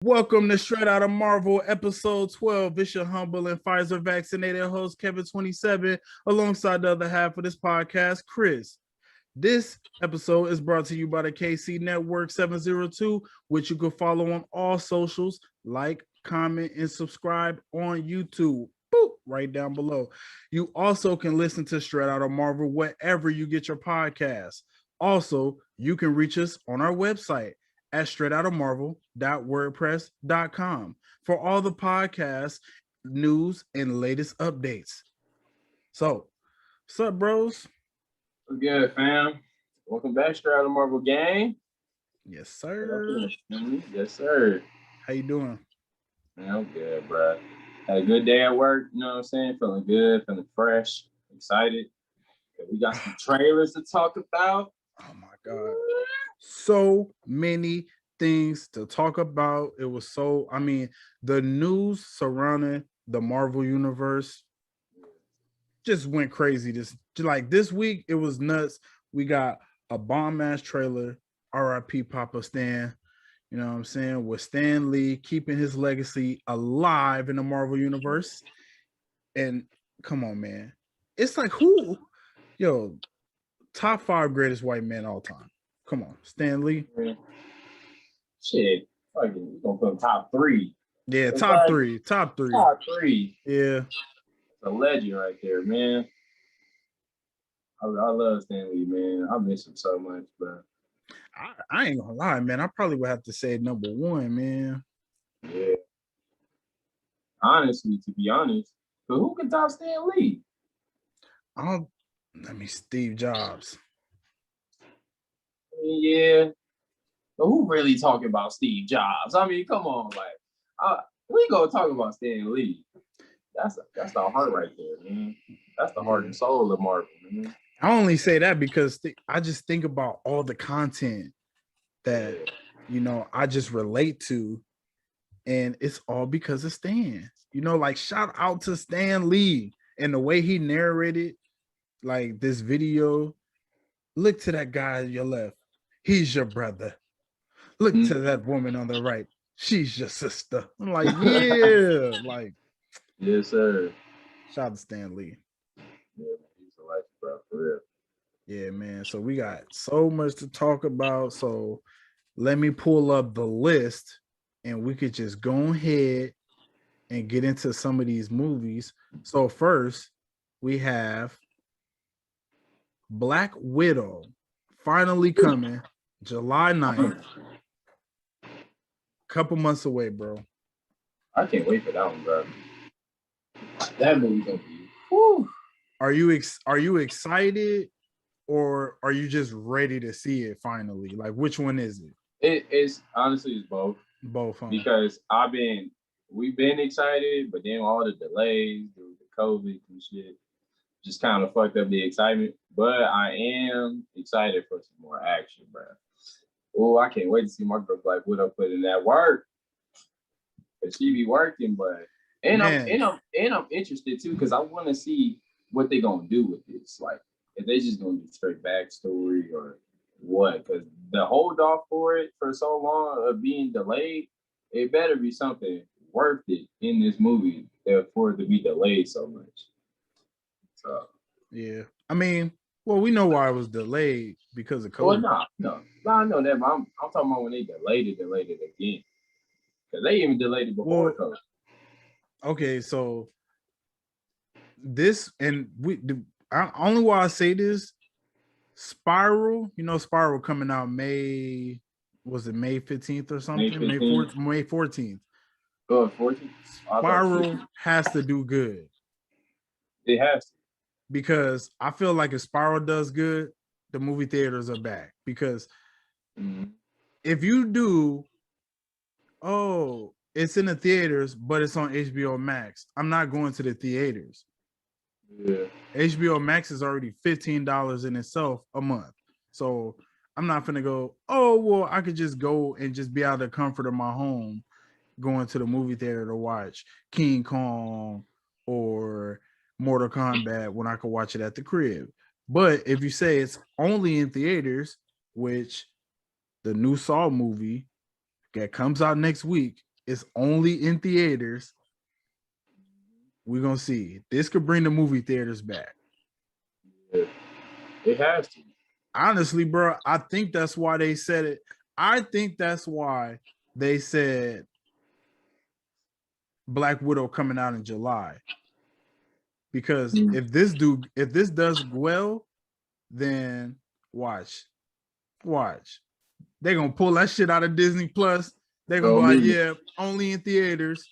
Welcome to Straight Outta Marvel, episode 12. It's your humble and Pfizer vaccinated host, Kevin27, alongside the other half of this podcast, Chris. This episode is brought to you by the KC Network 702, which you can follow on all socials, like, comment, and subscribe on YouTube. Boop, right down below. You also can listen to Straight Outta Marvel wherever you get your podcasts. Also, you can reach us on our website at straightoutamarvel.wordpress.com for all the podcasts, news, and latest updates. So, what's up, bros? What's good, fam? Welcome back, Straight Outta Marvel gang. Yes, sir. Yes, sir. How you doing? Man, I'm good, bro. Had a good day at work, you know what I'm saying? Feeling good, feeling fresh, excited. We got some trailers to talk about. Oh my God. So many things to talk about. It was the news surrounding the Marvel universe just went crazy. This week, it was nuts. We got a bomb ass trailer, R.I.P. Papa Stan. You know what I'm saying? With Stan Lee keeping his legacy alive in the Marvel universe. And come on, man. It's like top 5 greatest white men all time. Come on, Stan Lee. Shit, fucking, we're gonna put him top 3. Yeah, top three. Top 3. Yeah. It's a legend right there, man. I love Stan Lee, man. I miss him so much, bro. I ain't gonna lie, man. I probably would have to say number 1, man. Yeah. Honestly, to be honest, but who can top Stan Lee? Steve Jobs. Yeah. But who really talking about Steve Jobs? I mean, come on, we gonna talk about Stan Lee. That's the heart right there, man. That's the heart and soul of Marvel, man. I only say that because I just think about all the content that I just relate to, and it's all because of Stan. Shout out to Stan Lee and the way he narrated like this video. Look to that guy on your left. He's your brother. Look to that woman on the right. She's your sister. I'm like, yeah, like, yes, sir. Shout out to Stan Lee. Yeah, he's a life, bro, for real. Yeah, man. So we got so much to talk about. So let me pull up the list and we could just go ahead and get into some of these movies. So first, we have Black Widow finally coming July 9th. Couple months away, bro. I can't wait for that one, bro. That movie gonna be. Whew. Are you excited, or are you just ready to see it finally? Like, which one is it? It's honestly, it's both. Both, huh? Because we've been excited, but then all the delays due to COVID and shit just kind of fucked up the excitement. But I am excited for some more action, bro. Oh, I can't wait to see my girl Black Widow put in that work. But she be working, but I'm interested too, because I want to see what they gonna do with this. Like, if they just gonna do straight backstory or what? Because the hold off for it for so long of being delayed, it better be something worth it in this movie for it to be delayed so much. So yeah, I mean, well, we know why it was delayed because of COVID. Well, no, I know that, but I'm talking about when they delayed it again. Because they even delayed it before COVID. Okay, so this, and only why I say this, Spiral, Spiral coming out May 15th or something? May 14th. Oh, 14th? Spiral has to do good. It has to. Because I feel like if Spiral does good, the movie theaters are back. Because if you do, it's in the theaters, but it's on HBO Max, I'm not going to the theaters. Yeah. HBO Max is already $15 in itself a month. So I'm not gonna go, I could just go and just be out of the comfort of my home going to the movie theater to watch King Kong or Mortal Kombat when I could watch it at the crib. But if you say it's only in theaters, which the new Saw movie that comes out next week It's only in theaters. We're gonna see. This could bring the movie theaters back. Yeah. It has to. Honestly, bro, I think that's why they said it. I think that's why they said Black Widow coming out in July. Because if this does well, then watch. They're gonna pull that shit out of Disney Plus. They're gonna be like, yeah, only in theaters.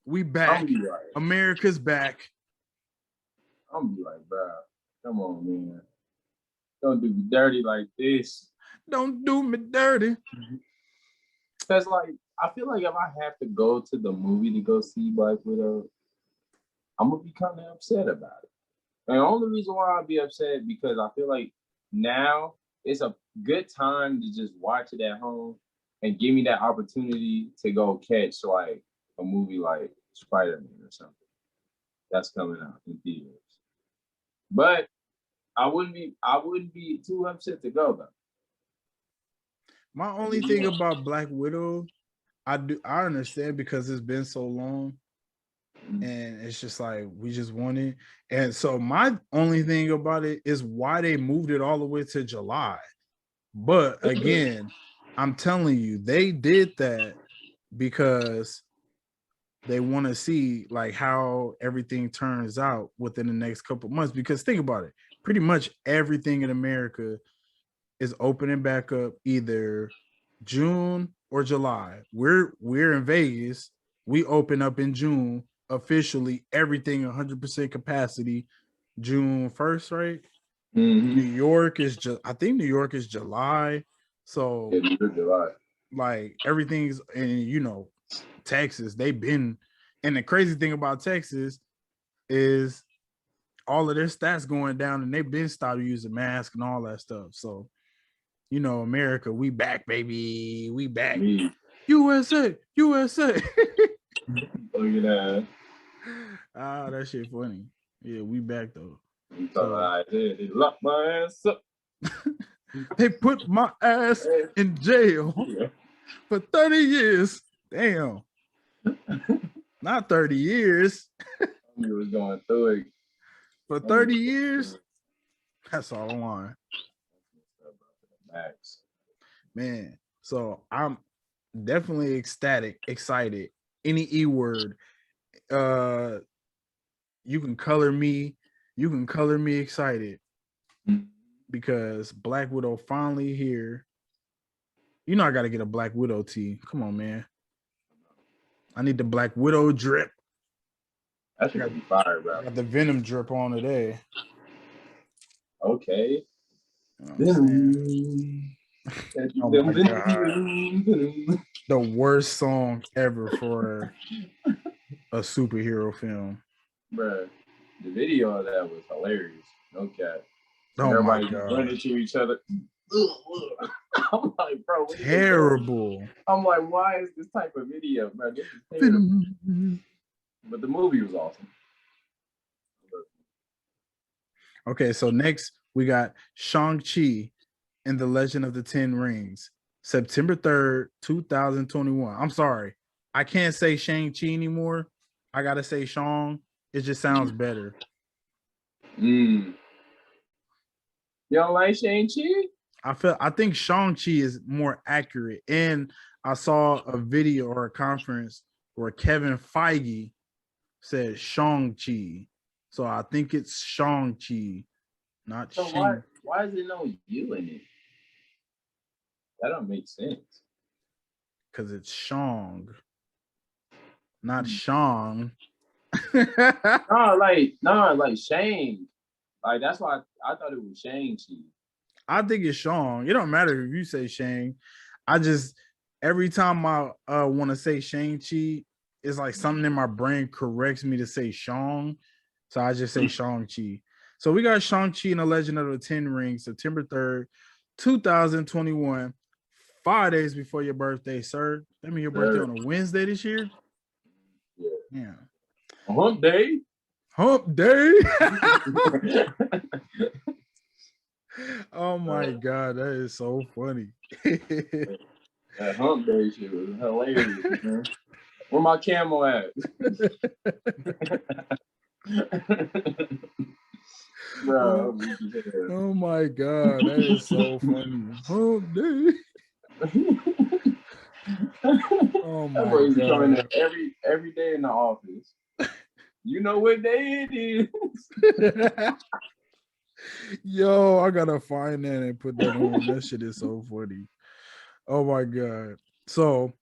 We back. Right. America's back. I'm gonna be like, bro, come on, man. Don't do me dirty like this. Don't do me dirty. Cause like I feel like if I have to go to the movie to go see Black Widow, I'm gonna be kind of upset about it. And the only reason why I'd be upset because I feel like now it's a good time to just watch it at home and give me that opportunity to go catch like a movie like Spider-Man or something that's coming out in theaters. But I wouldn't be too upset to go though. My only thing about Black Widow, I understand because it's been so long. And it's just like we just want it. And so my only thing about it is why they moved it all the way to July. But again, I'm telling you, they did that because they want to see like how everything turns out within the next couple of months. Because think about it, pretty much everything in America is opening back up either June or July. We're in Vegas. We open up in June officially. Everything 100% capacity. June 1st, right? New York is just. I think New York is July. So July. Like everything's in Texas. They've been, and the crazy thing about Texas is all of their stats going down, and they've been stopped using masks and all that stuff. So. America, we back, baby. We back. USA. Look at that. Ah, that shit funny. Yeah, we back though. They locked my ass up. They put my ass in jail for 30 years. Damn. Not 30 years. He was going through it. For 30 years? That's all on. Max. Man, so I'm definitely excited. Any E word. You can color me excited because Black Widow finally here. I gotta get a Black Widow tee. Come on, man. I need the Black Widow drip. That should be fire, bro. Got the Venom drip on today. Okay. Oh my God. The worst song ever for a superhero film. Bro, the video of that was hilarious. No cap. Oh everybody my God. running to each other. I'm like, bro, what terrible. I'm like, why is this type of video, bro? This is terrible. But the movie was awesome. Okay, so next we got Shang-Chi and the Legend of the Ten Rings, September 3rd, 2021. I'm sorry. I can't say Shang-Chi anymore. I got to say Shang. It just sounds better. You don't like Shang-Chi? I think Shang-Chi is more accurate. And I saw a video or a conference where Kevin Feige said Shang-Chi. So I think it's Shang-Chi, not so Shang. Why is there no you in it? That don't make sense. Because it's Shang, not Shang. no, like Shang. Like that's why I thought it was Shang-Chi. I think it's Shang. It don't matter if you say Shang. I just every time I want to say Shang-Chi, it's like something in my brain corrects me to say Shang. So I just say Shang-Chi. So we got Shang-Chi and the Legend of the Ten Rings, September 3rd, 2021, 5 days before your birthday, sir. That means your birthday on a Wednesday this year? Yeah. Hump day. Hump day. Oh my God, that is so funny. That hump day shit was hilarious, man. Where my camo at? Bro, oh my god, that is so funny. Hump day. Oh That my boy used to come in god. there every day in the office. You know what day it is. Yo, I gotta find that and put that on. That shit is so funny. Oh my god. So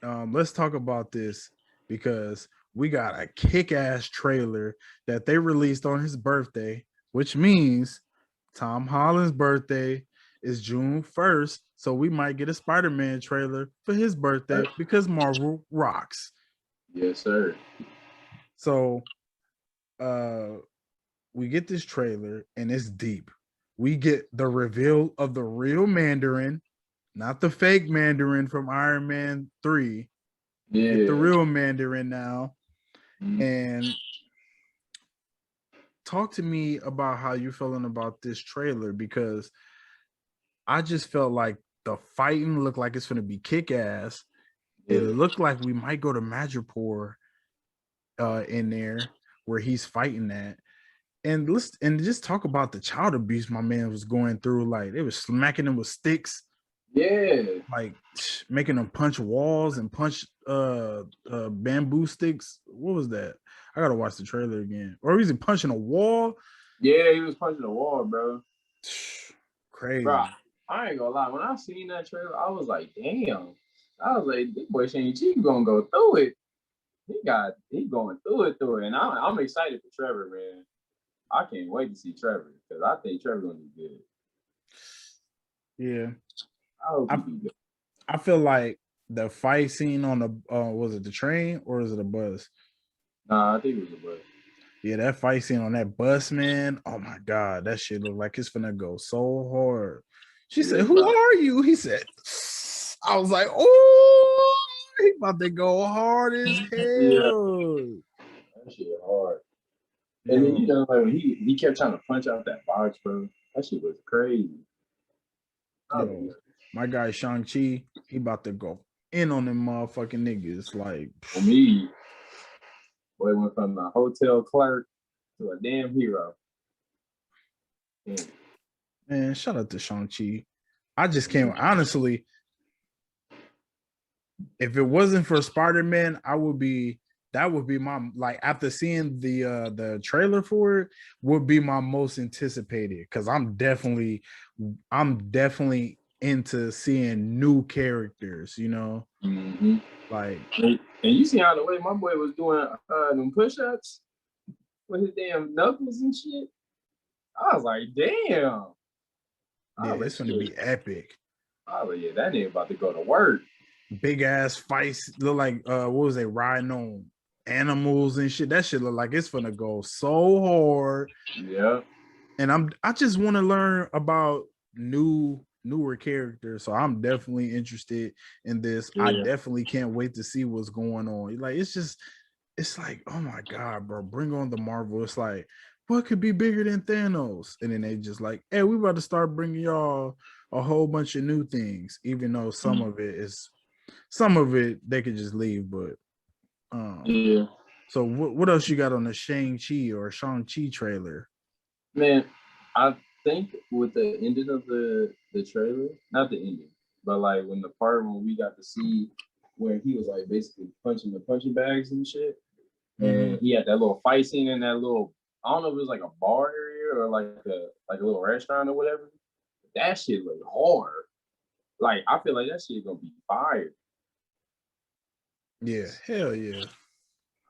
let's talk about this because we got a kick-ass trailer that they released on his birthday, which means Tom Holland's birthday is June 1st. So we might get a Spider-Man trailer for his birthday because Marvel rocks. Yes, sir. So we get this trailer and it's deep. We get the reveal of the real Mandarin, not the fake Mandarin from Iron Man 3. Yeah. Get the real Mandarin now. Mm-hmm. And talk to me about how you're feeling about this trailer, because I just felt like the fighting looked like it's going to be kick-ass. Yeah. It looked like we might go to Madripoor in there where he's fighting at. And just talk about the child abuse my man was going through. Like, they was smacking him with sticks. Yeah. Like making them punch walls and punch bamboo sticks. What was that? I gotta watch the trailer again. Or is he punching a wall? Yeah, he was punching the wall, bro. Crazy. Bro, I ain't gonna lie. When I seen that trailer, I was like, damn. I was like, this boy Shang-Chi gonna go through it. He going through it. And I'm excited for Trevor, man. I can't wait to see Trevor because I think Trevor's gonna be good. Yeah. I hope he be good. I feel like the fight scene on the was it the train or is it a bus? Nah, I think it was a bus. Yeah, that fight scene on that bus, man. Oh my god, that shit look like it's gonna go so hard. She said, "Who are you?" He said, I was like, "Oh, he about to go hard as hell." Yeah. That shit hard. And then like when he kept trying to punch out that box, bro. That shit was crazy. Yo, my guy Shang-Chi, he about to go in on them motherfucking niggas. Like, for me, boy went from a hotel clerk to a damn hero. Man, shout out to Shang-Chi. I just can't, honestly, if it wasn't for Spider-Man, that would be my, like, after seeing the trailer for it, would be my most anticipated, because I'm definitely into seeing new characters, you know. Mm-hmm. Like, and you see how the way my boy was doing them push-ups with his damn knuckles and shit. I was like, damn. yeah, it's gonna be epic. Oh yeah, that nigga about to go to work. Big ass fights, look like what was they riding on animals and shit. That shit look like it's gonna go so hard. Yeah. And I just want to learn about newer characters. So I'm definitely interested in this. Yeah. I definitely can't wait to see what's going on. Like, it's like, oh my God, bro, bring on the Marvel. It's like, what could be bigger than Thanos? And then they just like, hey, we about to start bringing y'all a whole bunch of new things, even though some of it they could just leave. But yeah. So what else you got on the Shang-Chi or Shang-Chi trailer? Man, I think with the ending of the trailer, not the ending, but like when the part when we got to see where he was like basically punching the punching bags and shit, and he had that little fight scene in that little, I don't know if it was like a bar area or like a little restaurant or whatever. That shit looked hard. Like I feel like that shit gonna be fire. Yeah, hell yeah.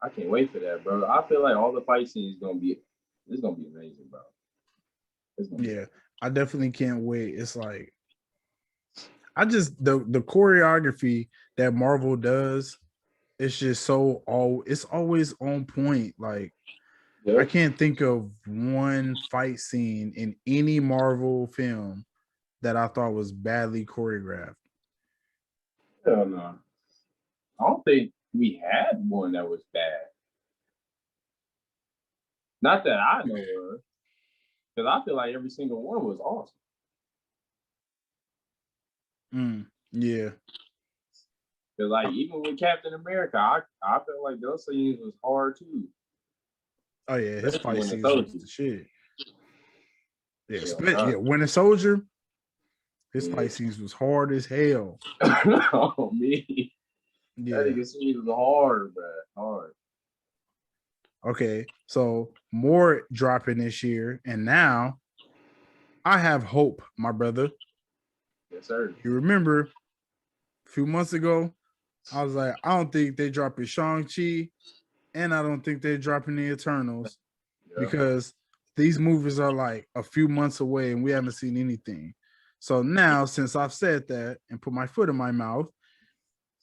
I can't wait for that, bro. I feel like all the fight scenes gonna be amazing, bro. Yeah, I definitely can't wait. It's like the choreography that Marvel does, it's just it's always on point. Like, I can't think of one fight scene in any Marvel film that I thought was badly choreographed. Hell no. I don't think we had one that was bad. Not that I know of. Because I feel like every single one was awesome. Yeah. Cause like even with Captain America, I felt like those scenes was hard too. Oh yeah, his Especially fight when scenes it's was the shit. Yeah, Yeah. Winter Soldier, his Yeah. fight scenes was hard as hell. Oh me. Yeah. That nigga scene was hard, bro. Hard. Okay, so more dropping this year, and now I have hope, my brother. Yes, sir. You remember a few months ago, I was like, I don't think they dropping Shang-Chi, and I don't think they're dropping the Eternals Yeah. because these movies are like a few months away and we haven't seen anything. So now, since I've said that and put my foot in my mouth,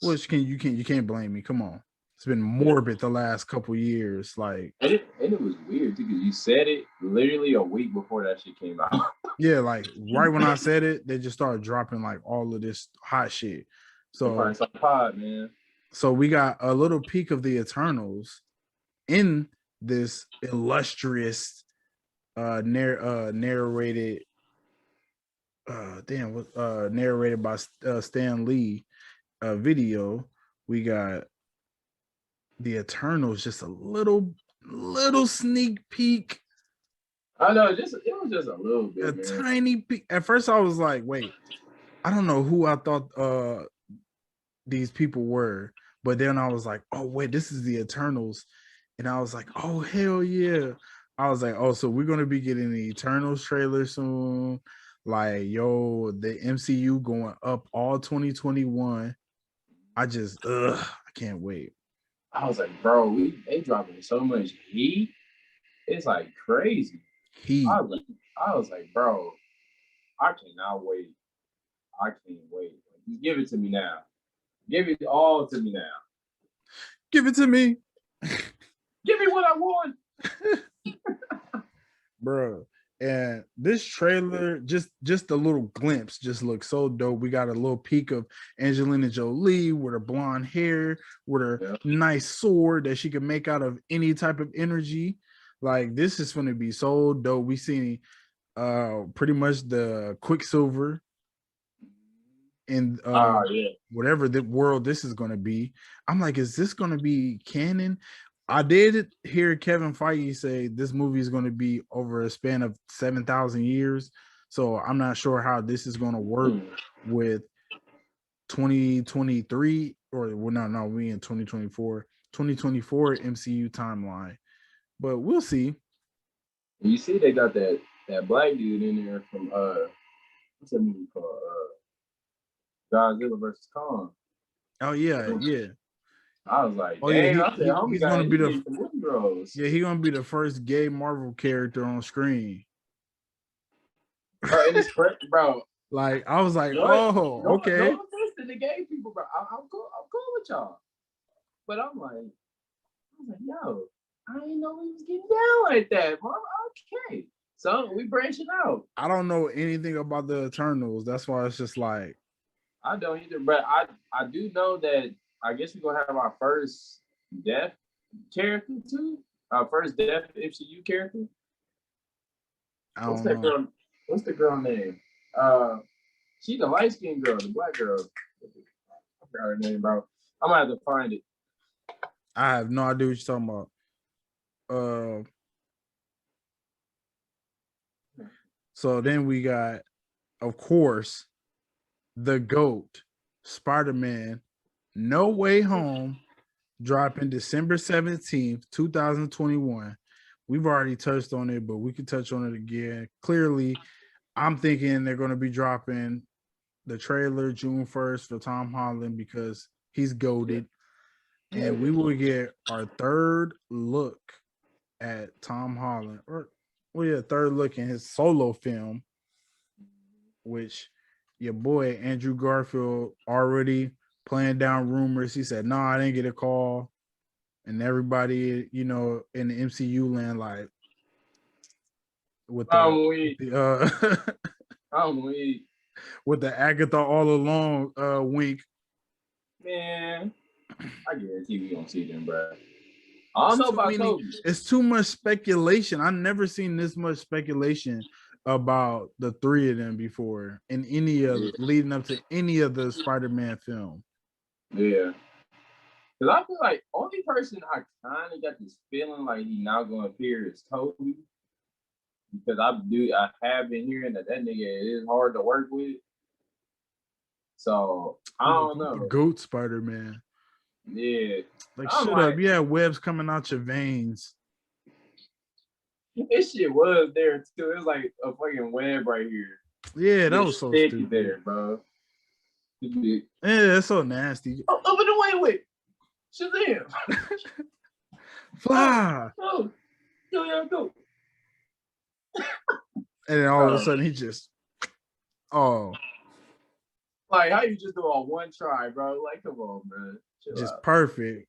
which you can't blame me. Come on, it's been morbid the last couple years. Like, and it was weird too because you said it literally a week before that shit came out. yeah, like right when I said it, they just started dropping like all of this hot shit. So, Pod, man. so we got a little peek of the Eternals in this illustrious narrated narrated by Stan Lee video. We got the Eternals, just a little sneak peek. I know, it was just a little bit, man. Tiny peek. At first I was like, wait, I don't know who I thought these people were, but then I was like, oh wait, this is the Eternals. And I was like, oh hell yeah. I was like, oh, so we're gonna be getting the Eternals trailer soon. Like, yo, the MCU going up all 2021. I can't wait. I was like, bro, they dropping so much heat. It's like crazy. Heat. I was like, bro, I cannot wait. I can't wait. Just give it to me now. Give it all to me now. Give it to me. Give me what I want. Bro. And this trailer, just a little glimpse, just looks so dope. We got a little peek of Angelina Jolie with her blonde hair, with her nice sword that she can make out of any type of energy. Like, this is going to be so dope. We see pretty much the Quicksilver in whatever the world this is going to be. I'm like, is this going to be canon? I did hear Kevin Feige say this movie is going to be over a span of 7,000 years. So I'm not sure how this is going to work with 2023 or well, no, we in 2024 MCU timeline, but we'll see. You see, they got that black dude in there from what's that movie called? Godzilla vs. Kong. Oh yeah. I was like, he's gonna be the bros. Yeah, he's gonna be the first gay Marvel character on screen. Bro, and it's correct, bro. Like, I was like, okay. No offense to the gay people, bro. I'm cool with y'all. But I was like, yo, I didn't know we was getting down like that, bro. Okay. So we branching out. I don't know anything about the Eternals. That's why it's just like, I don't either, but I do know that I guess we're gonna have our first deaf character too. Our first deaf MCU character. What's the girl name? She's the light skinned girl, the black girl. I forgot her name, bro. I'm gonna have to find it. I have no idea what you're talking about. So then we got, of course, the GOAT, Spider-Man, No Way Home, dropping December 17th, 2021. We've already touched on it, but we can touch on it again. Clearly, I'm thinking they're going to be dropping the trailer June 1st for Tom Holland because he's goated. And we will get our third look at Tom Holland, third look in his solo film, which your boy Andrew Garfield already playing down rumors. He said, no, I didn't get a call. And everybody, in the MCU land, like, with the with the Agatha all along wink. Man, I guarantee we gonna see them, bro. I don't know about Toby. It's too much speculation. I've never seen this much speculation about the three of them before in any of leading up to any of the Spider-Man film. Yeah. Because I feel like only person I kind of got this feeling like he not going to appear is Toby. Because I have been hearing that nigga is hard to work with. So I don't know. Goat Spider-Man. Yeah. Like, I'm shut up. You had webs coming out your veins. This shit was there too. It was like a fucking web right here. Yeah, that was so stupid. There, bro. Yeah, that's so nasty. Oh, up and away with Shazam. Fly. Oh, go. And then all of a sudden he just, like how you just do a one try, bro? Like, come on, bro. Chill just out. Perfect,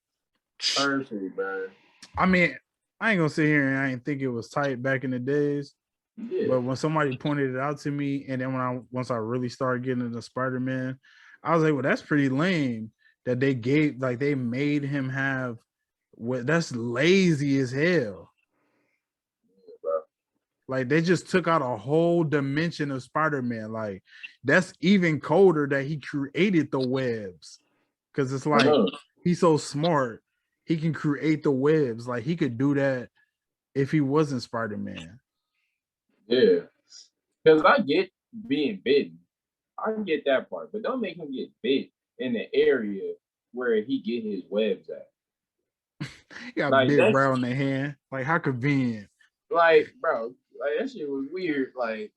bro. I mean, I ain't gonna sit here and I ain't think it was tight back in the days. Yeah. But when somebody pointed it out to me, and then once I really started getting into Spider-Man, I was like, well, that's pretty lame that they made him have that's lazy as hell. Like, they just took out a whole dimension of Spider-Man. Like, that's even colder that he created the webs. Because it's like, he's so smart. He can create the webs. Like, he could do that if he wasn't Spider-Man. Yeah. Because I get being bitten. I can get that part. But don't make him get bit in the area where he get his webs at. He got like, bit right on the hand. Like, how convenient. Like, bro, like that shit was weird. Like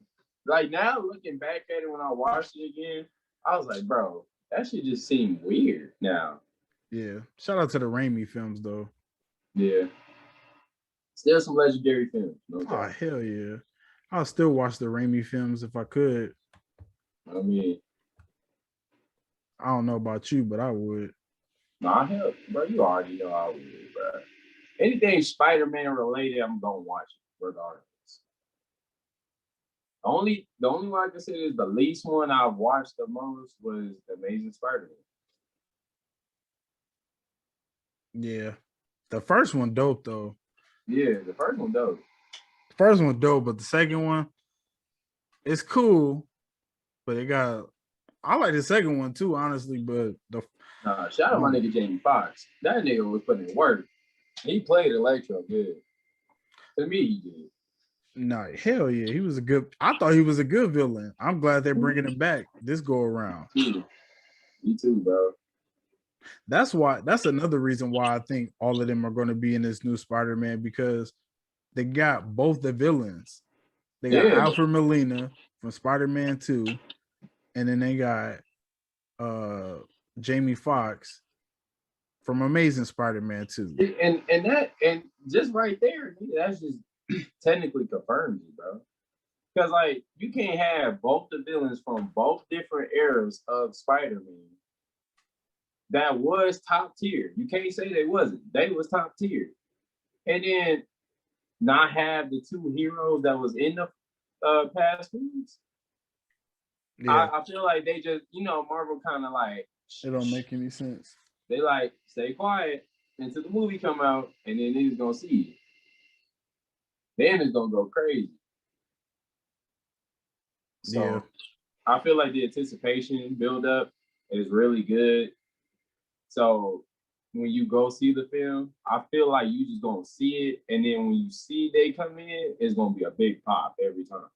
now looking back at it when I watched it again, I was like, bro, that shit just seemed weird now. Yeah. Shout out to the Raimi films though. Yeah. Still some legendary films. No doubt. Oh, hell yeah. I'll still watch the Raimi films if I could. I mean, I don't know about you, but I would. Nah, hell, bro, you already know I would, bro. Anything Spider-Man related, I'm gonna watch it regardless. The only one I can say is the least one I've watched the most was The Amazing Spider-Man. Yeah. The first one dope though. Yeah, the first one dope. The first one dope, but the second one, it's cool, but I like the second one too, honestly. But shout out my nigga Jamie Foxx. That nigga was putting in work. He played Electro good. To me, he did. No, hell yeah, he was I thought he was a good villain. I'm glad they're bringing him back this go around. Me too, bro. That's another reason why I think all of them are going to be in this new Spider-Man, because they got both the villains. They got Alfred Molina from Spider-Man 2, and then they got Jamie Foxx from Amazing Spider-Man 2. And just right there, that's just technically confirms it, bro. Because like you can't have both the villains from both different eras of Spider-Man that was top tier. You can't say they wasn't. They was top tier. And then not have the two heroes that was in the past movies. Yeah. I feel like they just, Marvel kind of like, it don't make any sense. They like stay quiet until the movie come out, and then niggas gonna see it. Then it's gonna go crazy. So yeah. I feel like the anticipation build up is really good. So when you go see the film, I feel like you just gonna see it, and then when you see they come in, it's gonna be a big pop every time.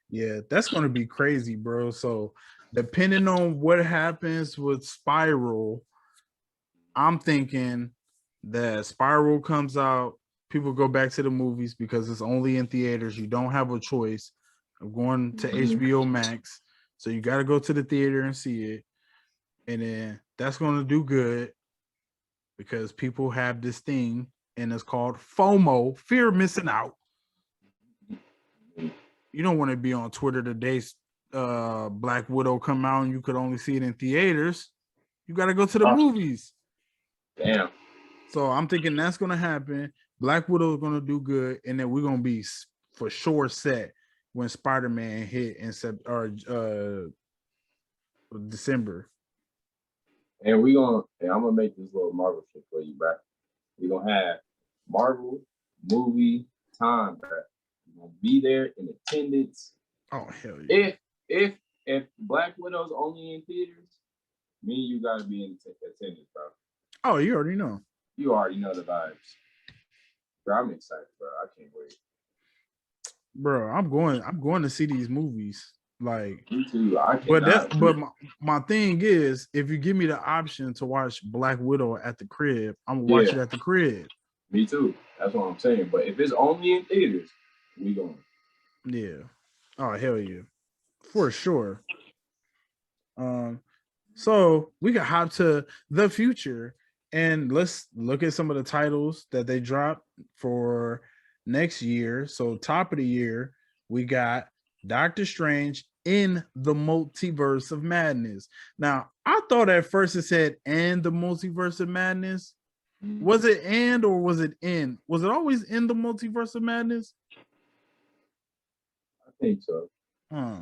Yeah, that's gonna be crazy, bro. So depending on what happens with Spiral, I'm thinking that Spiral comes out, people go back to the movies because it's only in theaters. You don't have a choice of going to HBO Max. So you got to go to the theater and see it. And then that's going to do good because people have this thing, and it's called FOMO, fear of missing out. You don't want to be on Twitter the day Black Widow come out and you could only see it in theaters. You got to go to the movies. Damn. So I'm thinking that's going to happen. Black Widow is going to do good, and then we're going to be for sure set when Spider-Man hit in December. And I'm going to make this little Marvel shit for you, bro. We're going to have Marvel movie time, bro. We're going to be there in attendance. Oh, hell yeah. If Black Widow's only in theaters, Me and you gotta be in attendance, bro. Oh, you already know. You already know the vibes. Bro, I'm excited, bro. I can't wait. Bro, I'm going to see these movies. Like, Me too. I but cannot. my thing is, if you give me the option to watch Black Widow at the crib, I'm gonna watch it at the crib. Me too. That's what I'm saying. But if it's only in theaters, we going. Yeah. Oh, hell yeah. For sure. So we can hop to the future and let's look at some of the titles that they dropped for next year. So top of the year, we got Doctor Strange in the Multiverse of Madness. Now, I thought at first it said and the Multiverse of Madness. Was it and or was it in? Was it always in the Multiverse of Madness? I think so. Huh.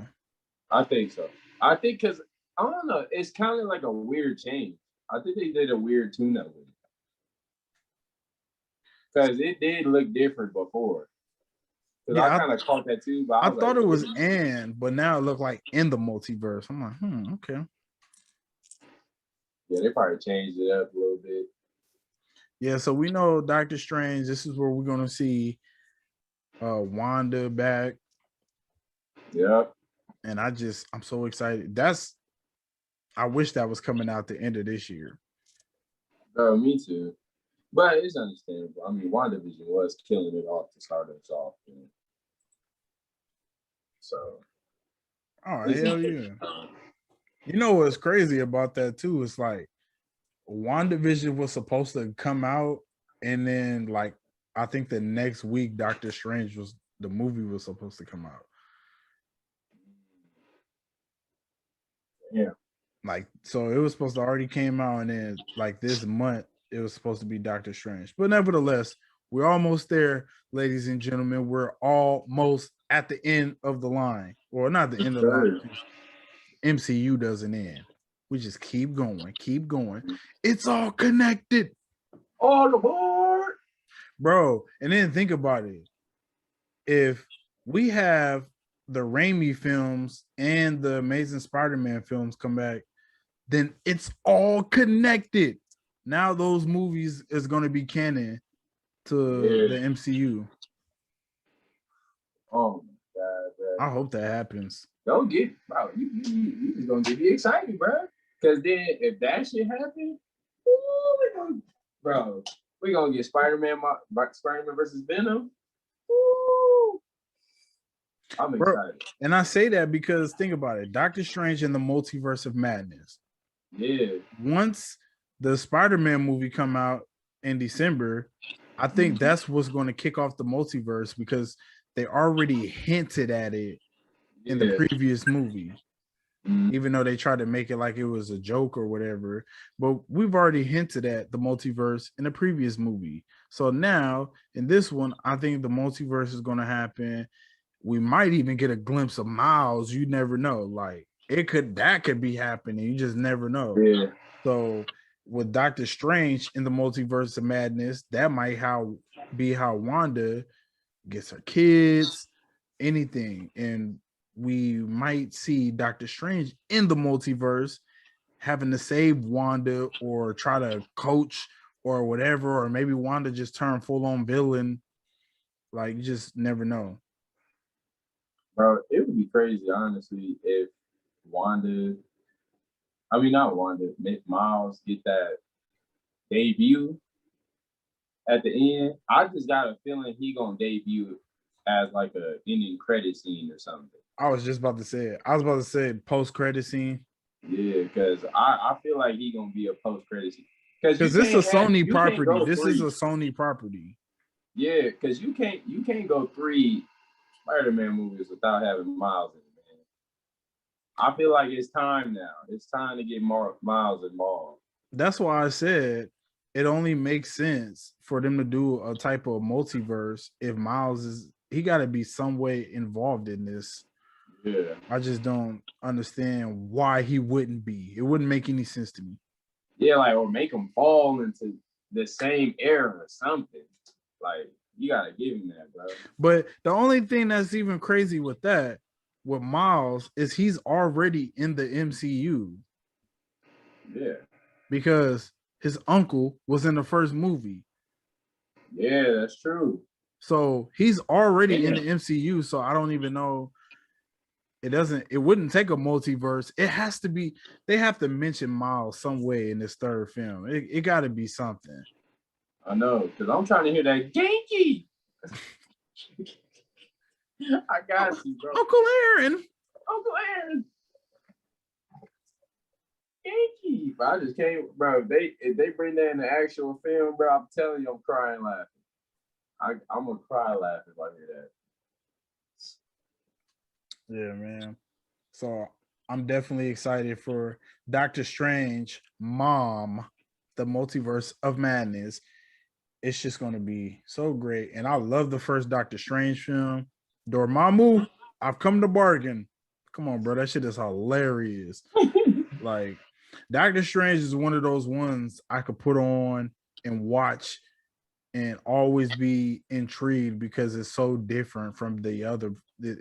I think so. I think because I don't know. It's kind of like a weird change. I think they did a weird tune-up with it because it did look different before. Because I kind of caught that too. But I thought it was and, but now it looked like in the multiverse. I'm like, okay. Yeah, they probably changed it up a little bit. Yeah, so we know Doctor Strange. This is where we're gonna see Wanda back. Yep. And I'm so excited. I wish that was coming out the end of this year. Me too. But it's understandable. I mean, WandaVision was killing it off to start us off. So. Oh, hell yeah. You know what's crazy about that too? It's like WandaVision was supposed to come out, and then like I think the next week Doctor Strange the movie was supposed to come out. Yeah. Like, so it was supposed to already came out, and then like this month it was supposed to be Doctor Strange. But nevertheless, we're almost there, ladies and gentlemen. We're almost at the end of the line. Or not the end of the line. MCU doesn't end. We just keep going, keep going. It's all connected. All aboard. Bro, and then think about it. If we have the Raimi films and the Amazing Spider-Man films come back, then it's all connected. Now those movies is going to be canon to the MCU. Oh my god, bro. I hope that happens. Don't get, bro. You just gonna get me excited, bro. Because then if that shit happen, we're gonna get Spider-Man versus Venom. Ooh. I'm excited. Bro, and I say that because think about it. Doctor Strange in the Multiverse of Madness. Yeah. Once the Spider-Man movie come out in December, I think that's what's going to kick off the multiverse because they already hinted at it in the previous movie. Even though they tried to make it like it was a joke or whatever, but we've already hinted at the multiverse in the previous movie. So now in this one, I think the multiverse is going to happen. We might even get a glimpse of Miles. You never know. Like that could be happening. You just never know. Yeah. So with Doctor Strange in the Multiverse of Madness, that might be how Wanda gets her kids, anything. And we might see Doctor Strange in the multiverse having to save Wanda or try to coach or whatever, or maybe Wanda just turn full-on villain. Like, you just never know. Bro, it would be crazy, honestly, if not Wanda, Miles get that debut at the end. I just got a feeling he gonna debut as like a ending credit scene or something. I was just about to say it. I was about to say post-credit scene. Yeah, because I feel like he gonna be a post-credit scene. Because this is a Sony property. This is a Sony property. Yeah, because you can't go 3 Spider-Man movies without having Miles in it, man. I feel like it's time now. It's time to get more Miles involved. That's why I said it only makes sense for them to do a type of multiverse if Miles he got to be some way involved in this. Yeah. I just don't understand why he wouldn't be. It wouldn't make any sense to me. Yeah, like, or make him fall into the same era or something. Like, you got to give him that, bro. But the only thing that's even crazy with that, with Miles, is he's already in the MCU. Yeah. because his uncle was in the first movie. Yeah, that's true. So he's already in Damn. the MCU. So I don't even know. It wouldn't take a multiverse. It has to be, they have to mention Miles some way in this third film. It got to be something. I know, because I'm trying to hear that Genki. I got you, bro. Uncle Aaron. Uncle Aaron. Genki. But I just can't, bro. If they bring that in the actual film, bro, I'm telling you, I'm crying laughing. I'm gonna cry laughing if I hear that. Yeah, man. So I'm definitely excited for Doctor Strange, Mom, the Multiverse of Madness. It's just going to be so great. And I love the first Doctor Strange film. Dormammu, I've come to bargain. Come on, bro. That shit is hilarious. Like, Doctor Strange is one of those ones I could put on and watch and always be intrigued because it's so different from the other,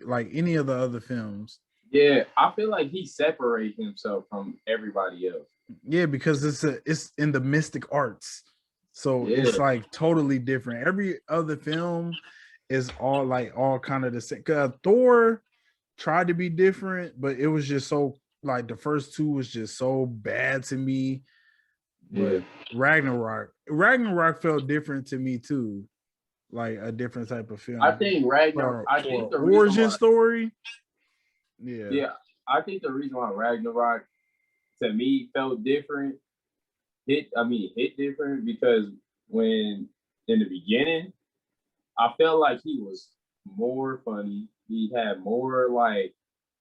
like any of the other films. Yeah, I feel like he separates himself from everybody else. Yeah, because it's in the mystic arts. So it's like totally different. Every other film is all kind of the same. Thor tried to be different, but it was just so like the first two was just so bad to me. But Ragnarok felt different to me too, like a different type of film. I think Ragnarok. I think the origin story. Yeah, I think the reason why Ragnarok to me felt different. Hit different because when in the beginning, I felt like he was more funny. He had more like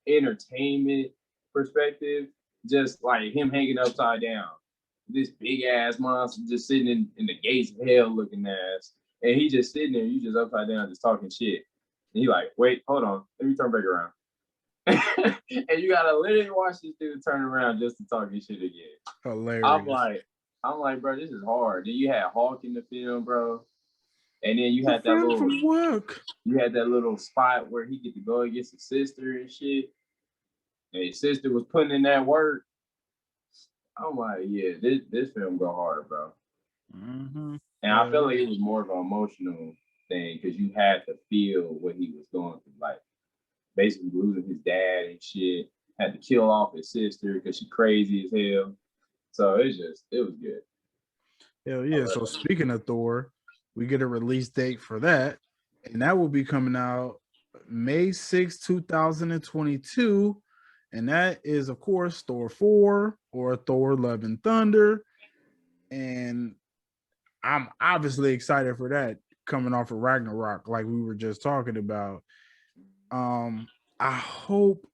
entertainment perspective, just like him hanging upside down. This big ass monster just sitting in the gates of hell looking ass. And he just sitting there, you just upside down, just talking shit. And he like, wait, hold on, let me turn back around. And you gotta literally watch this dude turn around just to talk his shit again. Hilarious. I'm like, bro, this is hard. Then you had Hulk in the film, bro. And then you had that little from work. You had that little spot where he get to go against his sister and shit. And his sister was putting in that work. I'm like, yeah, this film go hard, bro. Mm-hmm. And I felt like it was more of an emotional thing because you had to feel what he was going through, like basically losing his dad and shit. Had to kill off his sister because she crazy as hell. So it was good. Hell yeah. So speaking of Thor, we get a release date for that. And that will be coming out May 6, 2022. And that is, of course, Thor 4 or Thor Love and Thunder. And I'm obviously excited for that coming off of Ragnarok, like we were just talking about. I hope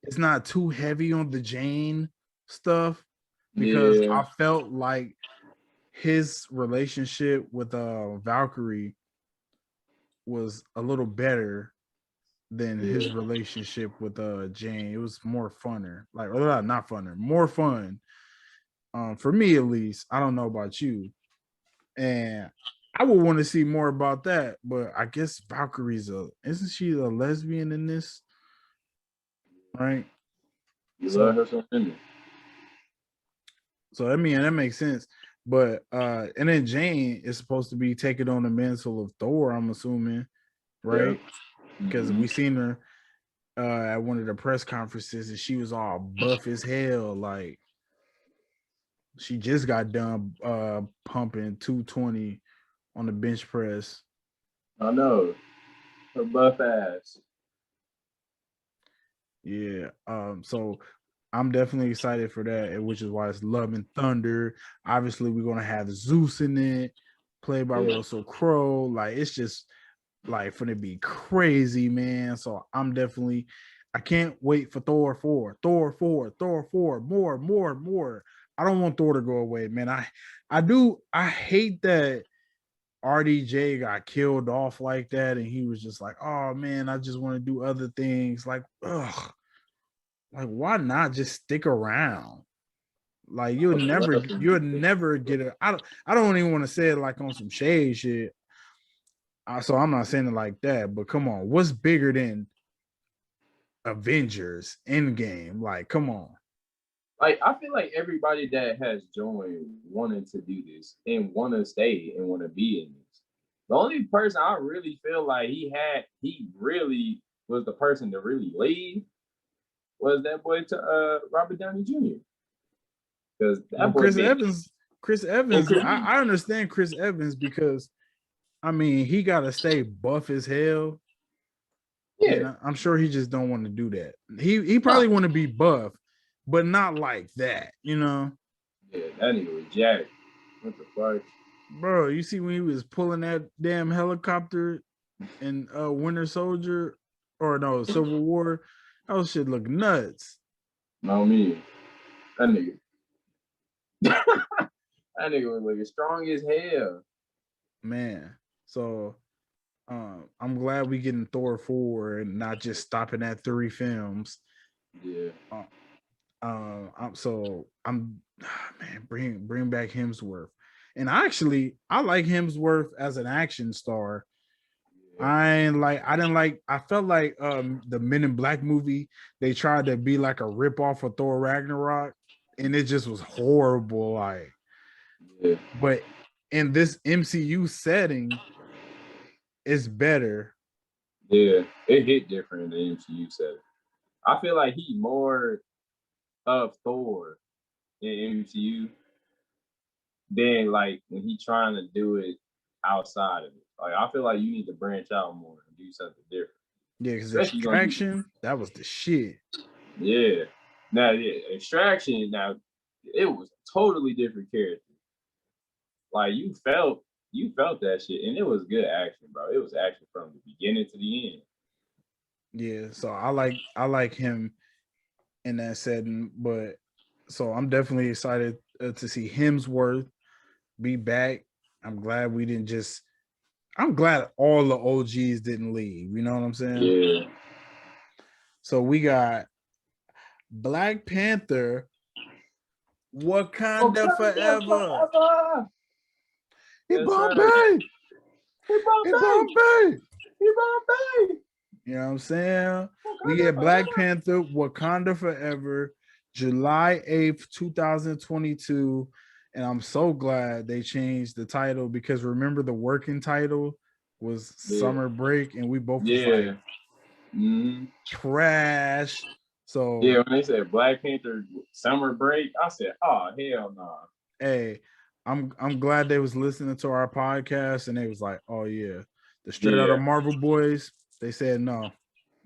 it's not too heavy on the Jane stuff because I felt like his relationship with Valkyrie was a little better than his relationship with Jane. It was more funner, like not funner, more fun. For me at least. I don't know about you, and I would want to see more about that. But I guess Valkyrie's isn't she a lesbian in this? Right. So I mean that makes sense. But and then Jane is supposed to be taking on the mantle of Thor, I'm assuming, right? Yeah. Because we seen her at one of the press conferences and she was all buff as hell. Like she just got done pumping 220 on the bench press. I know. Her buff ass. Yeah. So I'm definitely excited for that, which is why it's Love and Thunder. Obviously, we're gonna have Zeus in it, played by Russell Crowe. Like it's just like gonna be crazy, man. So I can't wait for Thor 4, Thor 4, Thor 4, more. I don't want Thor to go away, man. I hate that RDJ got killed off like that, and he was just like, oh man, I just want to do other things. Like, ugh. Like, why not just stick around? Like you'll never get it. I don't even want to say it like on some shade shit. So I'm not saying it like that, but come on, what's bigger than Avengers Endgame? Like, come on. like I feel like everybody that has joined wanted to do this and want to stay and want to be in this. The only person I really feel like he really was the person to really leave was that boy to Robert Downey Jr. Because Well, that boy been Chris and Evans, Chris, I understand Chris Evans because I mean he gotta stay buff as hell. yeah, And I'm sure he just don't want to do that. He nah, probably want to be buff, but not like that, you know. yeah, that nigga was jacked. What the fuck? Bro, you see when he was pulling that damn helicopter in Winter Soldier or no Civil War, that shit look nuts. No me, that nigga, that nigga was looking strong as hell. Man. So I'm glad we getting Thor 4 and not just stopping at 3 films. Yeah, I'm man, bring back Hemsworth. And I like Hemsworth as an action star. yeah, I didn't like I felt like the Men in Black movie, they tried to be like a ripoff of Thor Ragnarok, and it just was horrible. Like, yeah, but in this MCU setting, it's better. yeah. It hit different in the MCU setting. I feel like he more of Thor in MCU than like when he trying to do it outside of it. Like I feel like you need to branch out more and do something different. Yeah, because Especially gonna do Extraction, that was the shit. yeah. Now yeah, Extraction now it was a totally different character. Like you felt that shit and it was good action, bro. It was action from the beginning to the end. Yeah, so I like him in that setting, but so I'm definitely excited to see Hemsworth be back. I'm glad we didn't just. I'm glad all the OGs didn't leave. You know what I'm saying? Yeah. So we got Black Panther, Wakanda Forever. In Yes, sir. Bombay, He in Bombay. Bombay. He Bombay. You know what I'm saying? We get Black Panther, Wakanda Forever, July 8th, 2022. And I'm so glad they changed the title because remember the working title was Yeah. Summer Break, and we both was like Yeah. Mm-hmm. trash. Yeah, So when they said Black Panther summer break, I said, "Oh hell no!" hey, I'm glad they was listening to our podcast and they was like, oh yeah, the straight out Yeah, of Marvel boys, they said no.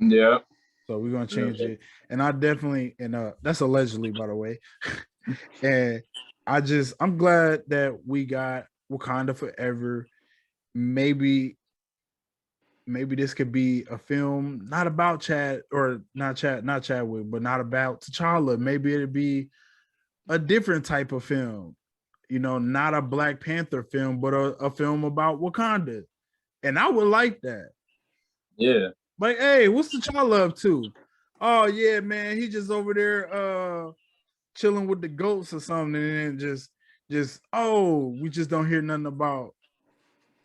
yeah, So we're gonna change yeah, it. And I definitely and that's allegedly by the way. And I'm glad that we got Wakanda Forever. Maybe this could be a film not about Chad or not Chadwick, but not about T'Challa. Maybe it'd be a different type of film, you know, not a Black Panther film, but a film about Wakanda. And I would like that. yeah, Like, hey, what's T'Challa up to? Oh yeah, man, he just over there chilling with the goats or something, and then just oh, we just don't hear nothing about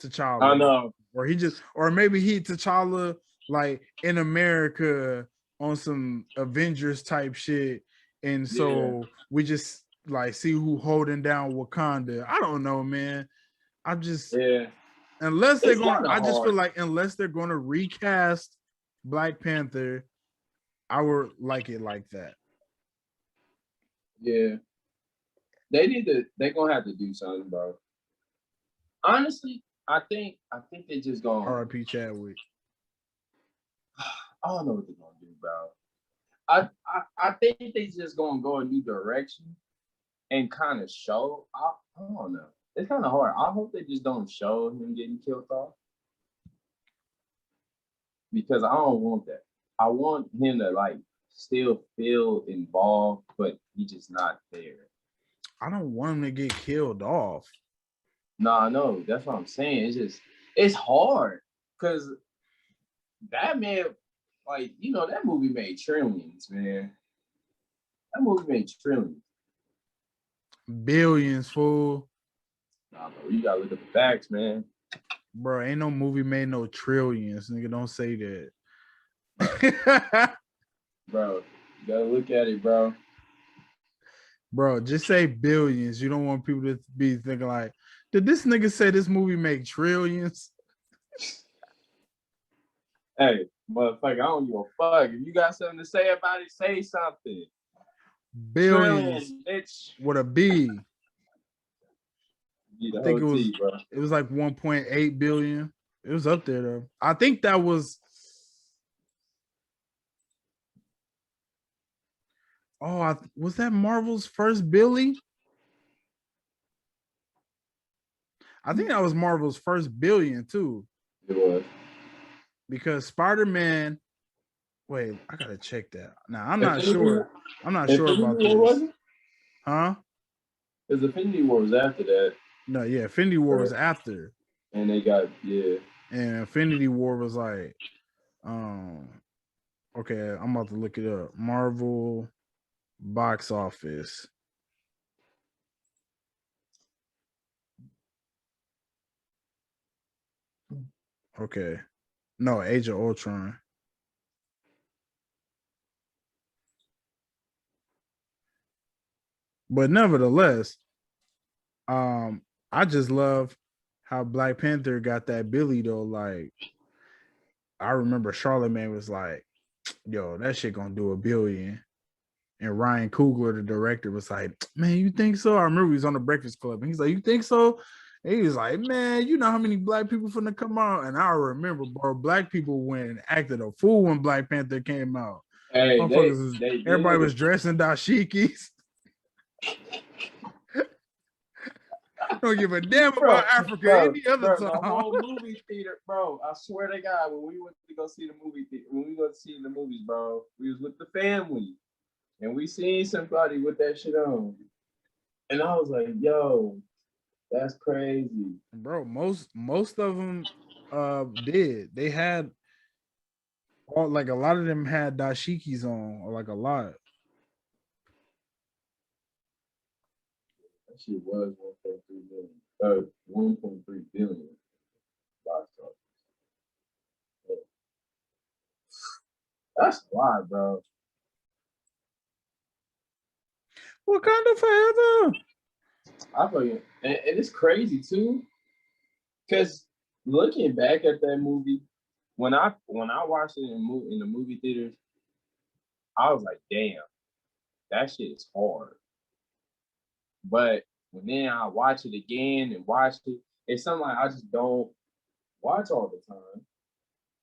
I T'Challa. know. Or he just or maybe he T'Challa like in America on some Avengers type shit. And Yeah, so we just like see who holding down Wakanda. I don't know, man. I just yeah. unless they're It's going kind of I just feel hard. like unless they're going to recast Black Panther, I would like it like that. Yeah, they need to. They gonna have to do something, bro. Honestly, I think they just gonna. R.I.P. Chadwick. I don't know what they're gonna do, bro. I think they just gonna go a new direction and kind of show. I don't know. It's kind of hard. I hope they just don't show him getting killed off because I don't want that. I want him to like still feel involved, but he just not there. I don't want him to get killed off. Nah, no, that's what I'm saying. It's hard because that man, like that movie made trillions, man. That movie made trillions. Billions, fool. Nah, bro, you gotta look at the facts, man. Bro, ain't no movie made no trillions. Nigga, don't say Bro, that. bro, you gotta look at it, bro. Bro, just say billions. You don't want people to be thinking like, did this nigga say this movie make trillions? Hey, motherfucker, I don't give a fuck. If you got something to say about it, say something. Billions Trillion, bitch. with a B. Be I the think whole T, bro. it was like 1.8 billion. It was up there though. I think that was was that Marvel's first Billy? I think that was Marvel's first billion too. It was. Because Spider-Man, wait, I gotta check that. Now I'm not Infinity sure. War? I'm not sure Infinity about War, this. wasn't it? Huh? Because Infinity War was after that. No, yeah, Infinity War was after. And they got, yeah. And Infinity War was like, okay, I'm about to look it up. Marvel box office. Okay. No, Age of Ultron. But nevertheless, I just love how Black Panther got that Billy though. Like, I remember Charlemagne was like, yo, that shit gonna do 1 billion. And Ryan Coogler, the director, was like, man, you think so? I remember he was on the Breakfast Club and he's like, you think so? And he was like, man, you know how many black people finna come out? And I remember, bro, black people went and acted a fool when Black Panther came out. Hey, Everybody was dressed in dashikis. Don't give a damn about Africa any other time. The whole movie theater, bro. I swear to God, when we went to go see the movie, when we go to see the movies, bro, we was with the family, and we seen somebody with that shit on, and I was like, yo, that's crazy, bro. Most of them did. They had like a lot of them had dashikis on, or like a lot. That shit was 1.3 million, 1.3 billion box office. That's a lot, bro. Wakanda forever. I fucking and it's crazy too, because looking back at that movie, when I watched it in the movie theaters, I was like, damn, that shit is hard. But when then I watch it again and watch it, it's something like I just don't watch all the time.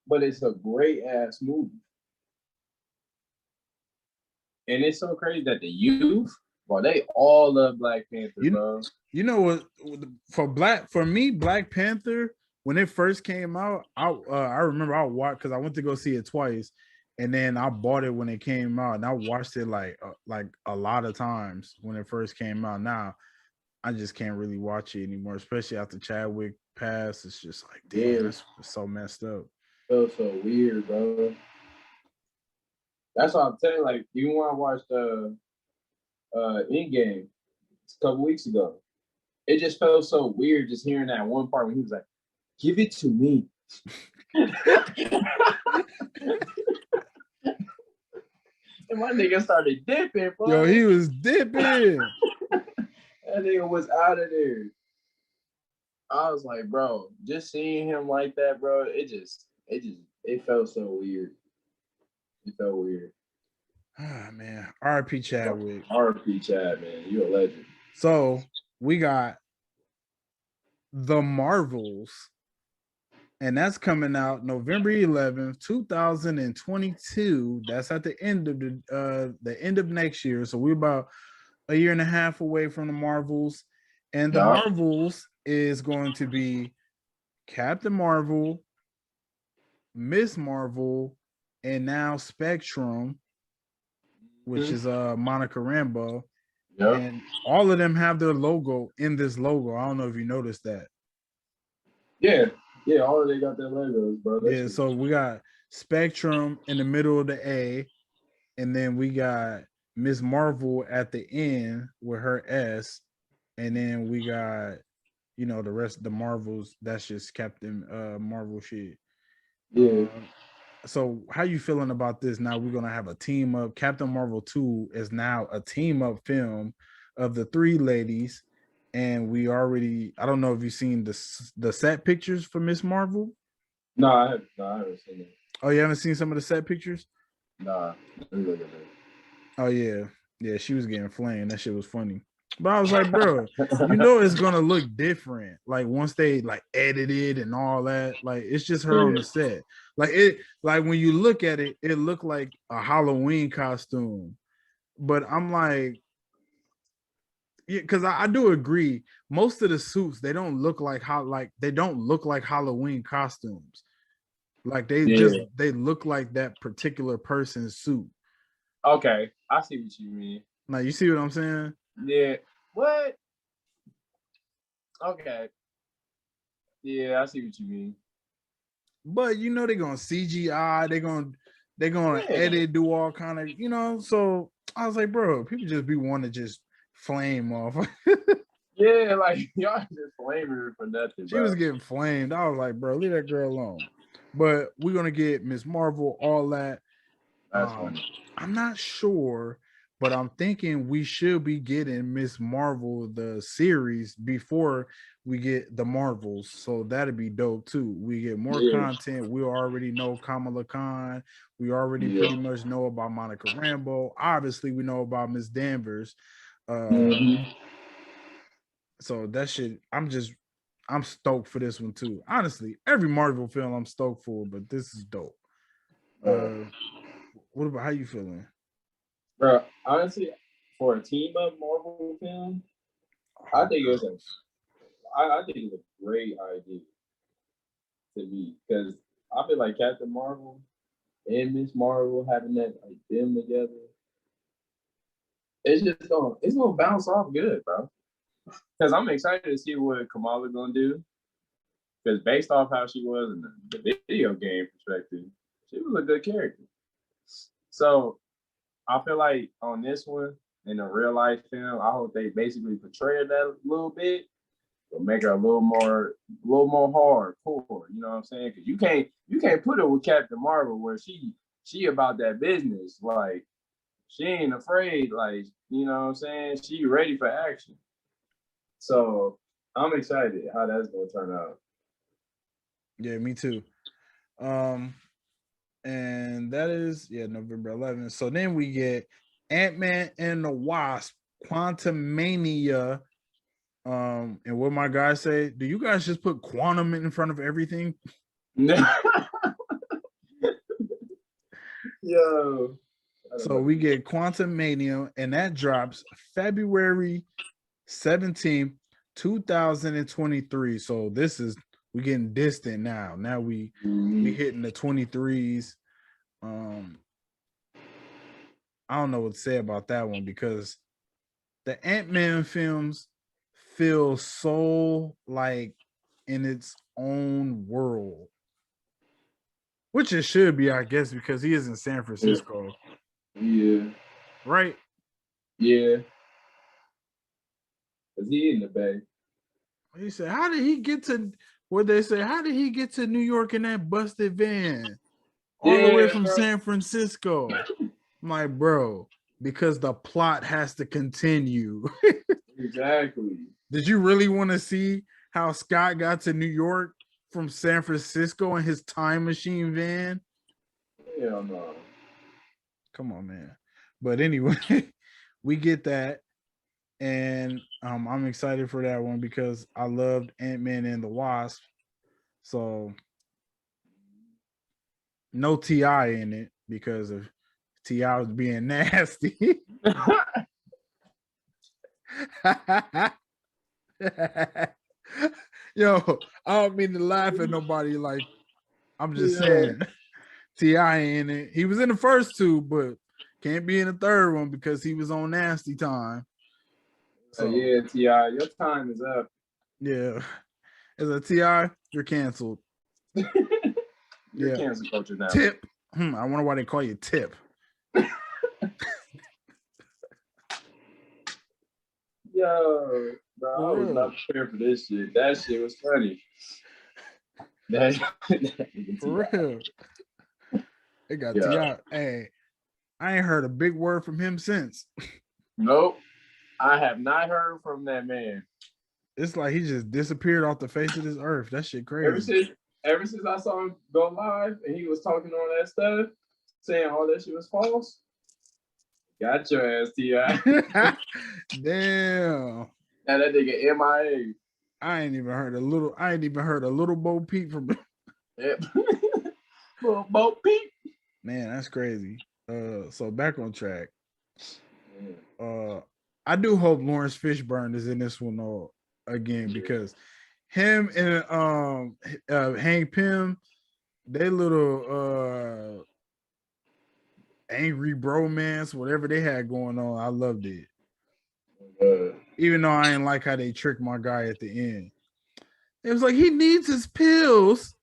But it's a great ass movie. And it's so crazy that the youth, bro, they all love Black Panther, bro. You know what? For me, Black Panther, when it first came out, I remember I watched because I went to go see it twice, and then I bought it when it came out, and I watched it like a lot of times when it first came out. Now I just can't really watch it anymore, especially after Chadwick passed. It's just like, damn, that's so messed up. Feels so weird, bro. That's what I'm telling you. Like, even when I watched Endgame a couple weeks ago, it just felt so weird just hearing that one part when he was like, "Give it to me." And my nigga started dipping, bro. Yo, he was dipping. That nigga was out of there. I was like, bro, just seeing him like that, bro, it felt so weird. It felt weird. Ah, man. R.I.P. Chadwick. R.I.P. Chad, man. You a legend. So we got The Marvels, and that's coming out November 11th, 2022. That's at the end of the end of next year. So we're about a year and a half away from the Marvels. And the Marvels is going to be Captain Marvel, Miss Marvel, and now Spectrum, which is Monica Rambeau. Yep. And all of them have their logo in this logo. I don't know if you noticed that. Yeah, all of they got their logos, bro. Yeah, so we got Spectrum in the middle of the A, and then we got Miss Marvel at the end with her S, and then we got, you know, the rest of the Marvels. That's just Captain Marvel shit. Yeah. So how you feeling about this? Now we're gonna have a team up. Captain Marvel 2 is now a team up film of the three ladies, and we already. I don't know if you've seen the set pictures for Miss Marvel. No, I haven't seen it. Oh, you haven't seen some of the set pictures? Nah, let me look at it. Oh yeah, she was getting flamed. That shit was funny. But I was like, bro, you know it's gonna look different. Like once they like edited and all that, like it's just her on the set. Like when you look at it, it looked like a Halloween costume. But I'm like, yeah, because I do agree. Most of the suits they don't look like they don't look like Halloween costumes. Like they look like that particular person's suit. Okay, I see what you mean. Now you see what I'm saying? Yeah. What? Okay. Yeah, I see what you mean. But you know they're gonna CGI, they're gonna edit, do all kind of, So I was like, bro, people just be wanting to just flame off. Yeah, like y'all just flaming her for nothing. She was getting flamed. I was like, bro, leave that girl alone. But we're gonna get Miss Marvel, all that. That's funny. I'm not sure, but I'm thinking we should be getting Miss Marvel the series before we get the Marvels. So that'd be dope too. We get more content. We already know Kamala Khan. We already pretty much know about Monica Rambeau. Obviously, we know about Miss Danvers. So that shit, I'm stoked for this one too. Honestly, every Marvel film I'm stoked for, but this is dope. What about how you feeling? Bro, honestly, for a team up Marvel film, I think it's a great idea to me because I feel like Captain Marvel and Miss Marvel having that like them together, it's gonna bounce off good, bro. Because I'm excited to see what Kamala gonna do. Because based off how she was in the video game perspective, she was a good character. So I feel like on this one, in a real life film, I hope they basically portray that a little bit, but make her a little more hardcore. You know what I'm saying? Because you can't put her with Captain Marvel where she about that business. Like she ain't afraid. Like you know what I'm saying? She ready for action. So I'm excited how that's gonna turn out. Yeah, me too. And that is November 11th. So then we get Ant-Man and the Wasp, Quantumania. And what my guys say, do you guys just put quantum in front of everything? Yo. So we get Quantumania, and that drops February 17th, 2023. So we're getting distant now. Now we hitting the 23s. I don't know what to say about that one because the Ant-Man films feel so like in its own world, which it should be, I guess, because he is in San Francisco. Yeah. Right? Yeah. Is he in the Bay? He said, how did he get to how did he get to New York in that busted van? All the way from San Francisco. I'm like, bro, because the plot has to continue. Exactly. Did you really want to see how Scott got to New York from San Francisco in his time machine van? Hell no. Come on, man. But anyway, we get that. And I'm excited for that one because I loved Ant-Man and the Wasp. So no T.I. in it because of T.I. was being nasty. Yo, I don't mean to laugh at nobody. Like, I'm just saying, T.I. in it. He was in the first two, but can't be in the third one because he was on nasty time. So yeah, T.I., your time is up. Yeah. As a T.I., you're canceled. You're cancel culture now. Tip. I wonder why they call you Tip. Yo, bro, I was not prepared for this shit. That shit was funny. For real. They got T.I. Hey, I ain't heard a big word from him since. Nope. I have not heard from that man. It's like he just disappeared off the face of this earth. That shit Ever crazy. since ever since I saw him go live and he was talking all that stuff, saying all that shit was false. Got your ass, T.I. Damn. Now that nigga MIA. I ain't even heard a little Bo Peep from Yep. Little Bo Peep. Man, that's crazy. So back on track. I do hope Lawrence Fishburne is in this one again because him and Hank Pym, they little angry bromance, whatever they had going on, I loved it. Even though I didn't like how they tricked my guy at the end. It was like he needs his pills.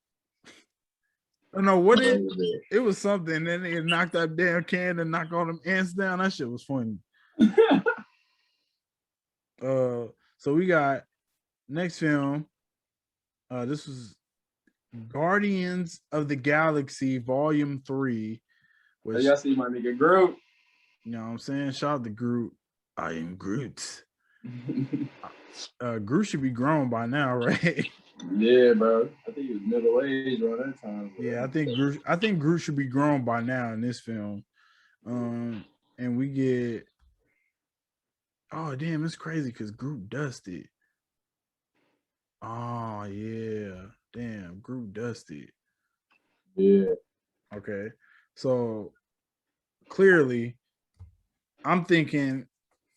I don't know what it was something. And then they knocked that damn can and knocked all them ants down. That shit was funny. So we got next film. This was Guardians of the Galaxy Volume 3. Which, y'all see my nigga Groot. You know what I'm saying? Shout out to Groot. I am Groot. Groot should be grown by now, right? Yeah, bro. I think he was middle aged around that time. Bro. Yeah, I think Groot should be grown by now in this film. And we get damn, it's crazy because Groot dusted. Oh yeah. Damn, Groot dusted. Yeah. Okay. So clearly, I'm thinking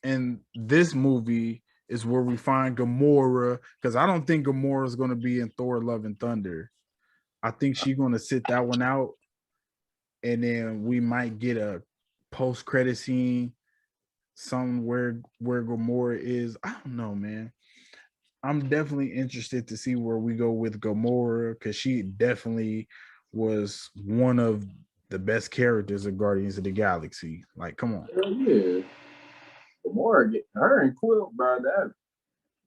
in this movie is where we find Gamora, because I don't think Gamora is going to be in Thor: Love and Thunder. I think she's going to sit that one out, and then we might get a post-credit scene somewhere where Gamora is. I don't know, man. I'm definitely interested to see where we go with Gamora, because she definitely was one of the best characters of Guardians of the Galaxy. Like, come on. Hell yeah. Gamora, her and Quill, bro,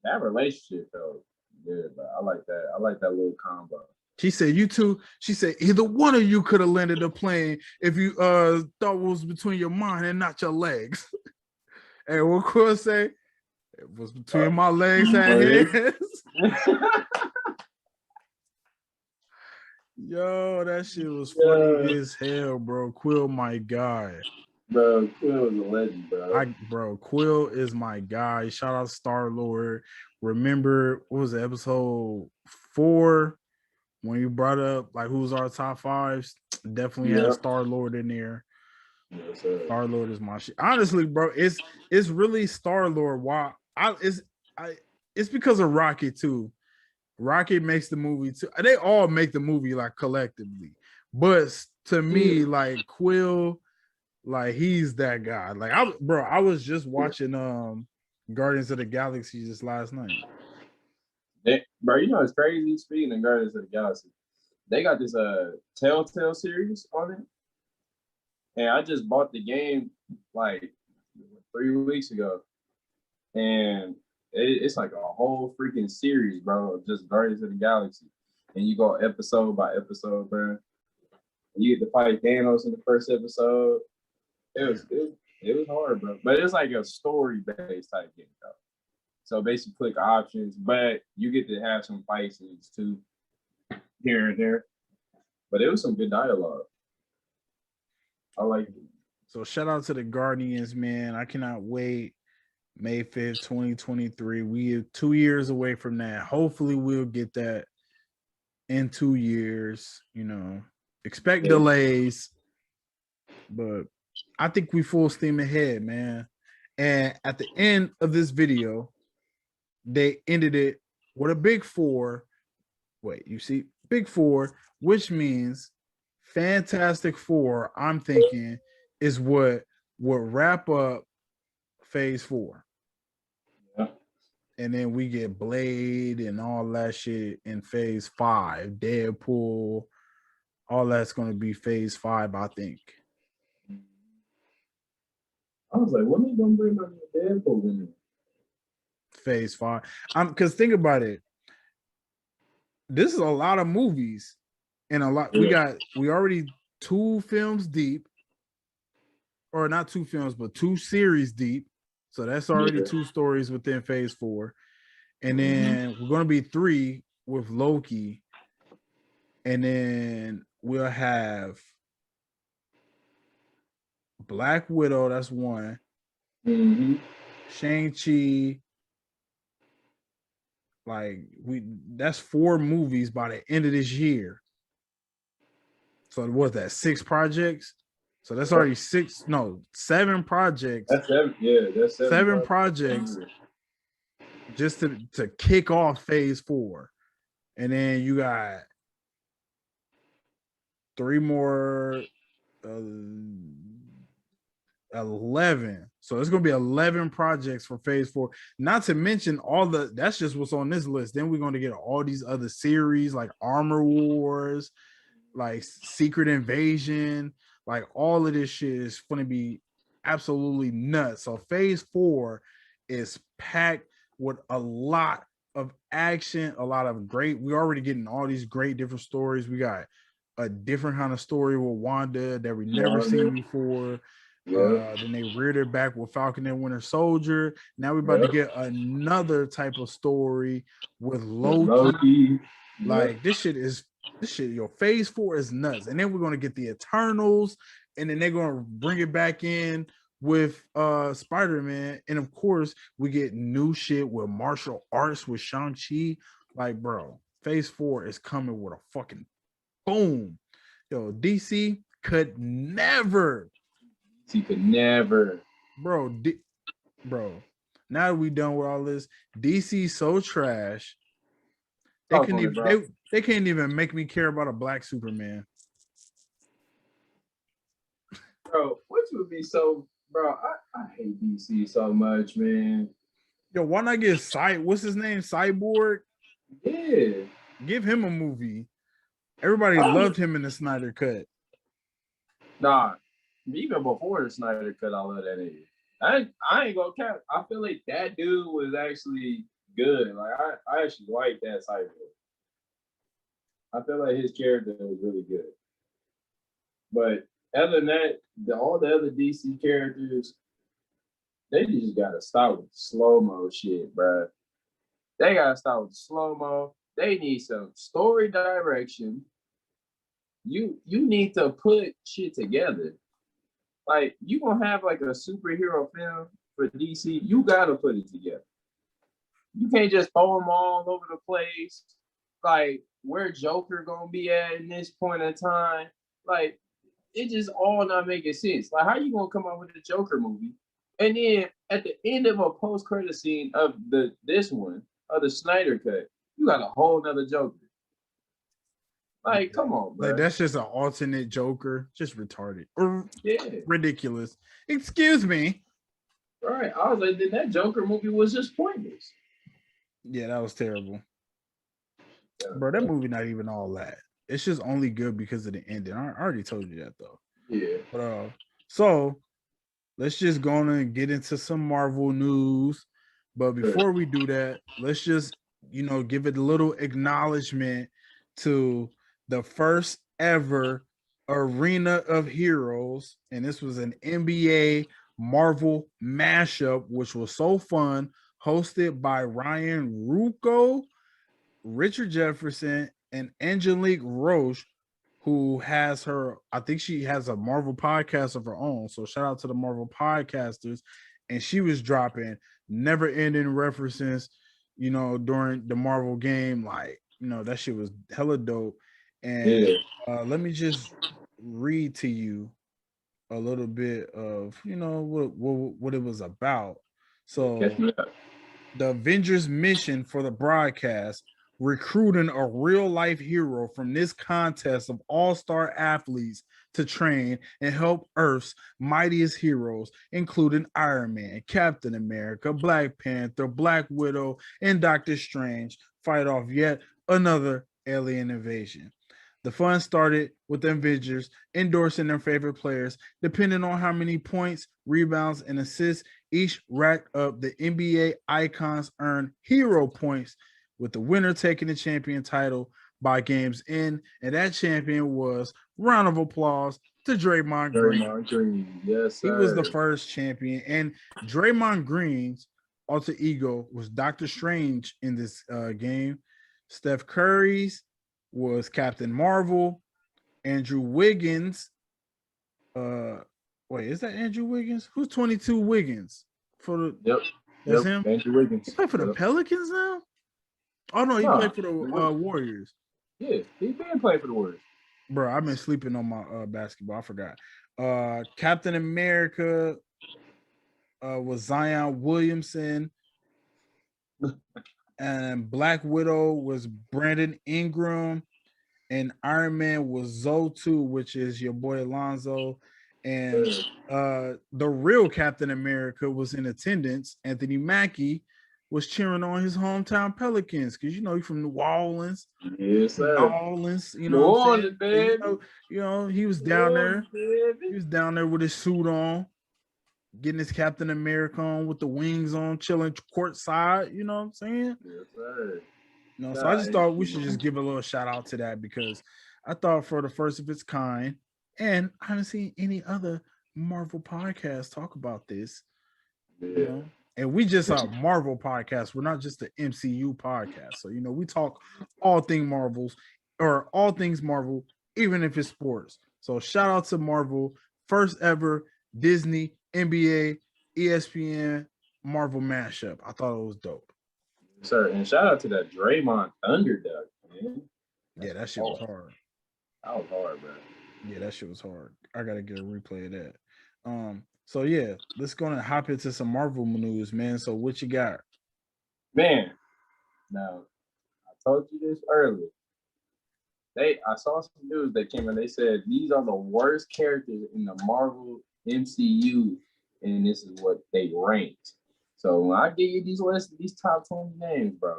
that relationship felt good, bro. I like that. I like that little combo. She said, you two, she said, either one of you could have landed a plane if you thought it was between your mind and not your legs. And what Quill say? It was between my legs and his. Yo, that shit was funny as hell, bro. Quill, my guy. Bro, Quill is a legend, bro. Quill is my guy. Shout out Star-Lord. Remember, what was it, episode 4? When you brought up like who's our top 5s, definitely had Star-Lord in there. Yes, Star-Lord is my shit. Honestly, bro, it's really Star-Lord. Why? It's because of Rocket too. Rocket makes the movie too. They all make the movie like collectively, but to me, like Quill, like he's that guy. Like I was just watching Guardians of the Galaxy just last night. Bro, you know it's crazy. Speaking of Guardians of the Galaxy, they got this Telltale series on it, and I just bought the game like 3 weeks ago, and it's like a whole freaking series, bro, of just Guardians of the Galaxy, and you go episode by episode, bro. You get to fight Thanos in the first episode. It was hard, bro, but it's like a story based type game, though. So basically, click options, but you get to have some fight scenes too, here and there. But it was some good dialogue. I like it. So shout out to the Guardians, man. I cannot wait. May 5th, 2023. We are 2 years away from that. Hopefully, we'll get that in 2 years. You know, expect delays, but I think we full steam ahead, man. And at the end of this video, they ended it with a big 4. Wait, you see, big 4, which means Fantastic Four, I'm thinking, is what would wrap up phase 4. Yeah. And then we get Blade and all that shit in phase 5. Deadpool, all that's going to be phase 5, I think. I was like, when are they going to bring back the Deadpool in it? Phase 5. Because think about it. This is a lot of movies and a lot. Yeah. We already 2 films deep, or not 2 films, but 2 series deep. So that's already 2 stories within phase 4. And then we're going to be 3 with Loki. And then we'll have Black Widow, that's 1. Shang-Chi, like that's 4 movies by the end of this year. So what's that, 6 projects? So that's already 7 projects. That's 7. Yeah, that's 7 projects just to kick off phase 4. And then you got 3 more 11. So it's gonna be 11 projects for phase 4. Not to mention that's just what's on this list. Then we're gonna get all these other series like Armor Wars, like Secret Invasion, like all of this shit is gonna be absolutely nuts. So phase 4 is packed with a lot of action, a lot of great. We're already getting all these great different stories. We got a different kind of story with Wanda that we never seen before. Then they reared it back with Falcon and Winter Soldier. Now we're about to get another type of story with Loki. Like this shit, your phase 4 is nuts. And then we're gonna get the Eternals, and then they're gonna bring it back in with Spider-Man. And of course, we get new shit with martial arts with Shang-Chi. Like, bro, phase 4 is coming with a fucking boom. Yo, DC could never. He could never. Bro, now that we done with all this, DC so trash. They can't even make me care about a black Superman. Bro, which would be so, bro, I hate DC so much, man. Yo, why not get what's his name? Cyborg? Yeah. Give him a movie. Everybody loved him in the Snyder Cut. Nah, even before the Snyder Cut, I love that nigga. I ain't gonna cap. I feel like that dude was actually good. Like I actually like that Cyborg. I feel like his character was really good. But other than that, all the other DC characters, they just gotta stop with the slow-mo shit, bro. They gotta stop with the slow-mo. They need some story direction. You need to put shit together. Like, you gonna have like a superhero film for DC, you gotta put it together. You can't just throw them all over the place. Like, where Joker gonna be at in this point in time? Like, it just all not making sense. Like, how you gonna come up with a Joker movie, and then at the end of a post-credit scene of the Snyder Cut, you got a whole nother Joker? Like, come on, bro. Like, that's just an alternate Joker. Just retarded. Yeah. Ridiculous. Excuse me. All right. I was like, that Joker movie was just pointless. Yeah, that was terrible. Yeah, bro, that movie not even all that. It's just only good because of the ending. I already told you that, though. Yeah. But so let's just go on and get into some Marvel news. But before we do that, let's just, give it a little acknowledgement to the first ever Arena of Heroes. And this was an NBA Marvel mashup, which was so fun, hosted by Ryan Rucco, Richard Jefferson, and Angelique Roche, who has I think she has a Marvel podcast of her own. So shout out to the Marvel podcasters. And she was dropping never-ending references, during the Marvel game. Like, that shit was hella dope. And let me just read to you a little bit of, what it was about. So the Avengers mission for the broadcast, recruiting a real-life hero from this contest of all-star athletes to train and help Earth's mightiest heroes, including Iron Man, Captain America, Black Panther, Black Widow, and Doctor Strange, fight off yet another alien invasion. The fun started with the Avengers endorsing their favorite players, depending on how many points, rebounds, and assists each racked up. The NBA icons earned hero points, with the winner taking the champion title by game's end. And that champion was, round of applause, to Draymond Green. Draymond Green, yes, sir. He was the first champion, and Draymond Green's alter ego was Doctor Strange in this game. Steph Curry's was Captain Marvel. Andrew Wiggins. Wait, is that Andrew Wiggins? Who's 22 Wiggins? For the that's him. Andrew Wiggins. He played for the Pelicans now. Oh no, he played for the Warriors. Yeah, he been playing for the Warriors. Bro, I've been sleeping on my basketball. I forgot. Captain America was Zion Williamson. And Black Widow was Brandon Ingram. And Iron Man was Zoe2, which is your boy Alonzo. And the real Captain America was in attendance. Anthony Mackie was cheering on his hometown Pelicans because he's from New Orleans. Yes, sir. New Orleans, He was down there. He was down there with his suit on, getting his Captain America on with the wings on, chilling courtside. You know what I'm saying? Yes, sir. So I just thought we should just give a little shout out to that because I thought for the first of its kind, and I haven't seen any other Marvel podcast talk about this. Yeah. And we just a Marvel podcast. We're not just the MCU podcast. So, we talk all things Marvel, even if it's sports. So shout out to Marvel, first ever Disney, NBA, ESPN, Marvel mashup. I thought it was dope. Sir, and shout out to that Draymond Thunderduck, man. Yeah, that shit was hard. That was hard, bro. Yeah, that shit was hard. I gotta get a replay of that. So yeah, let's go and hop into some Marvel news, man. So what you got? Man, now I told you this earlier. I saw some news that came and they said these are the worst characters in the Marvel MCU, and this is what they ranked. So when I give you these lists, these top 20 names, bro,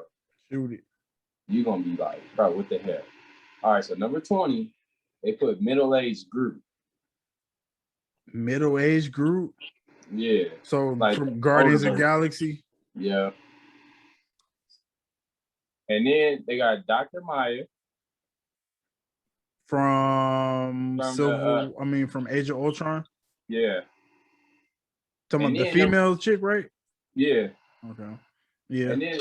shoot it. You're gonna be like, bro, what the hell? All right, so number 20, they put middle-aged Groot. Middle-aged Groot? Yeah. So like from Guardians of the Galaxy? Yeah. And then they got Dr. Maya. From Age of Ultron? Yeah. Talking about the female chick, right? Yeah. Okay. Yeah. And then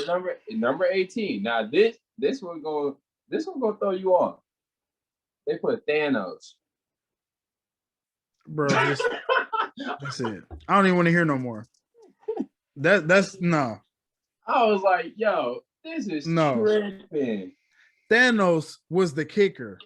number 18. Now this one gonna throw you off. They put Thanos. Bro, that's it. I don't even want to hear no more. That's no. I was like, yo, this is tripping. Thanos was the kicker.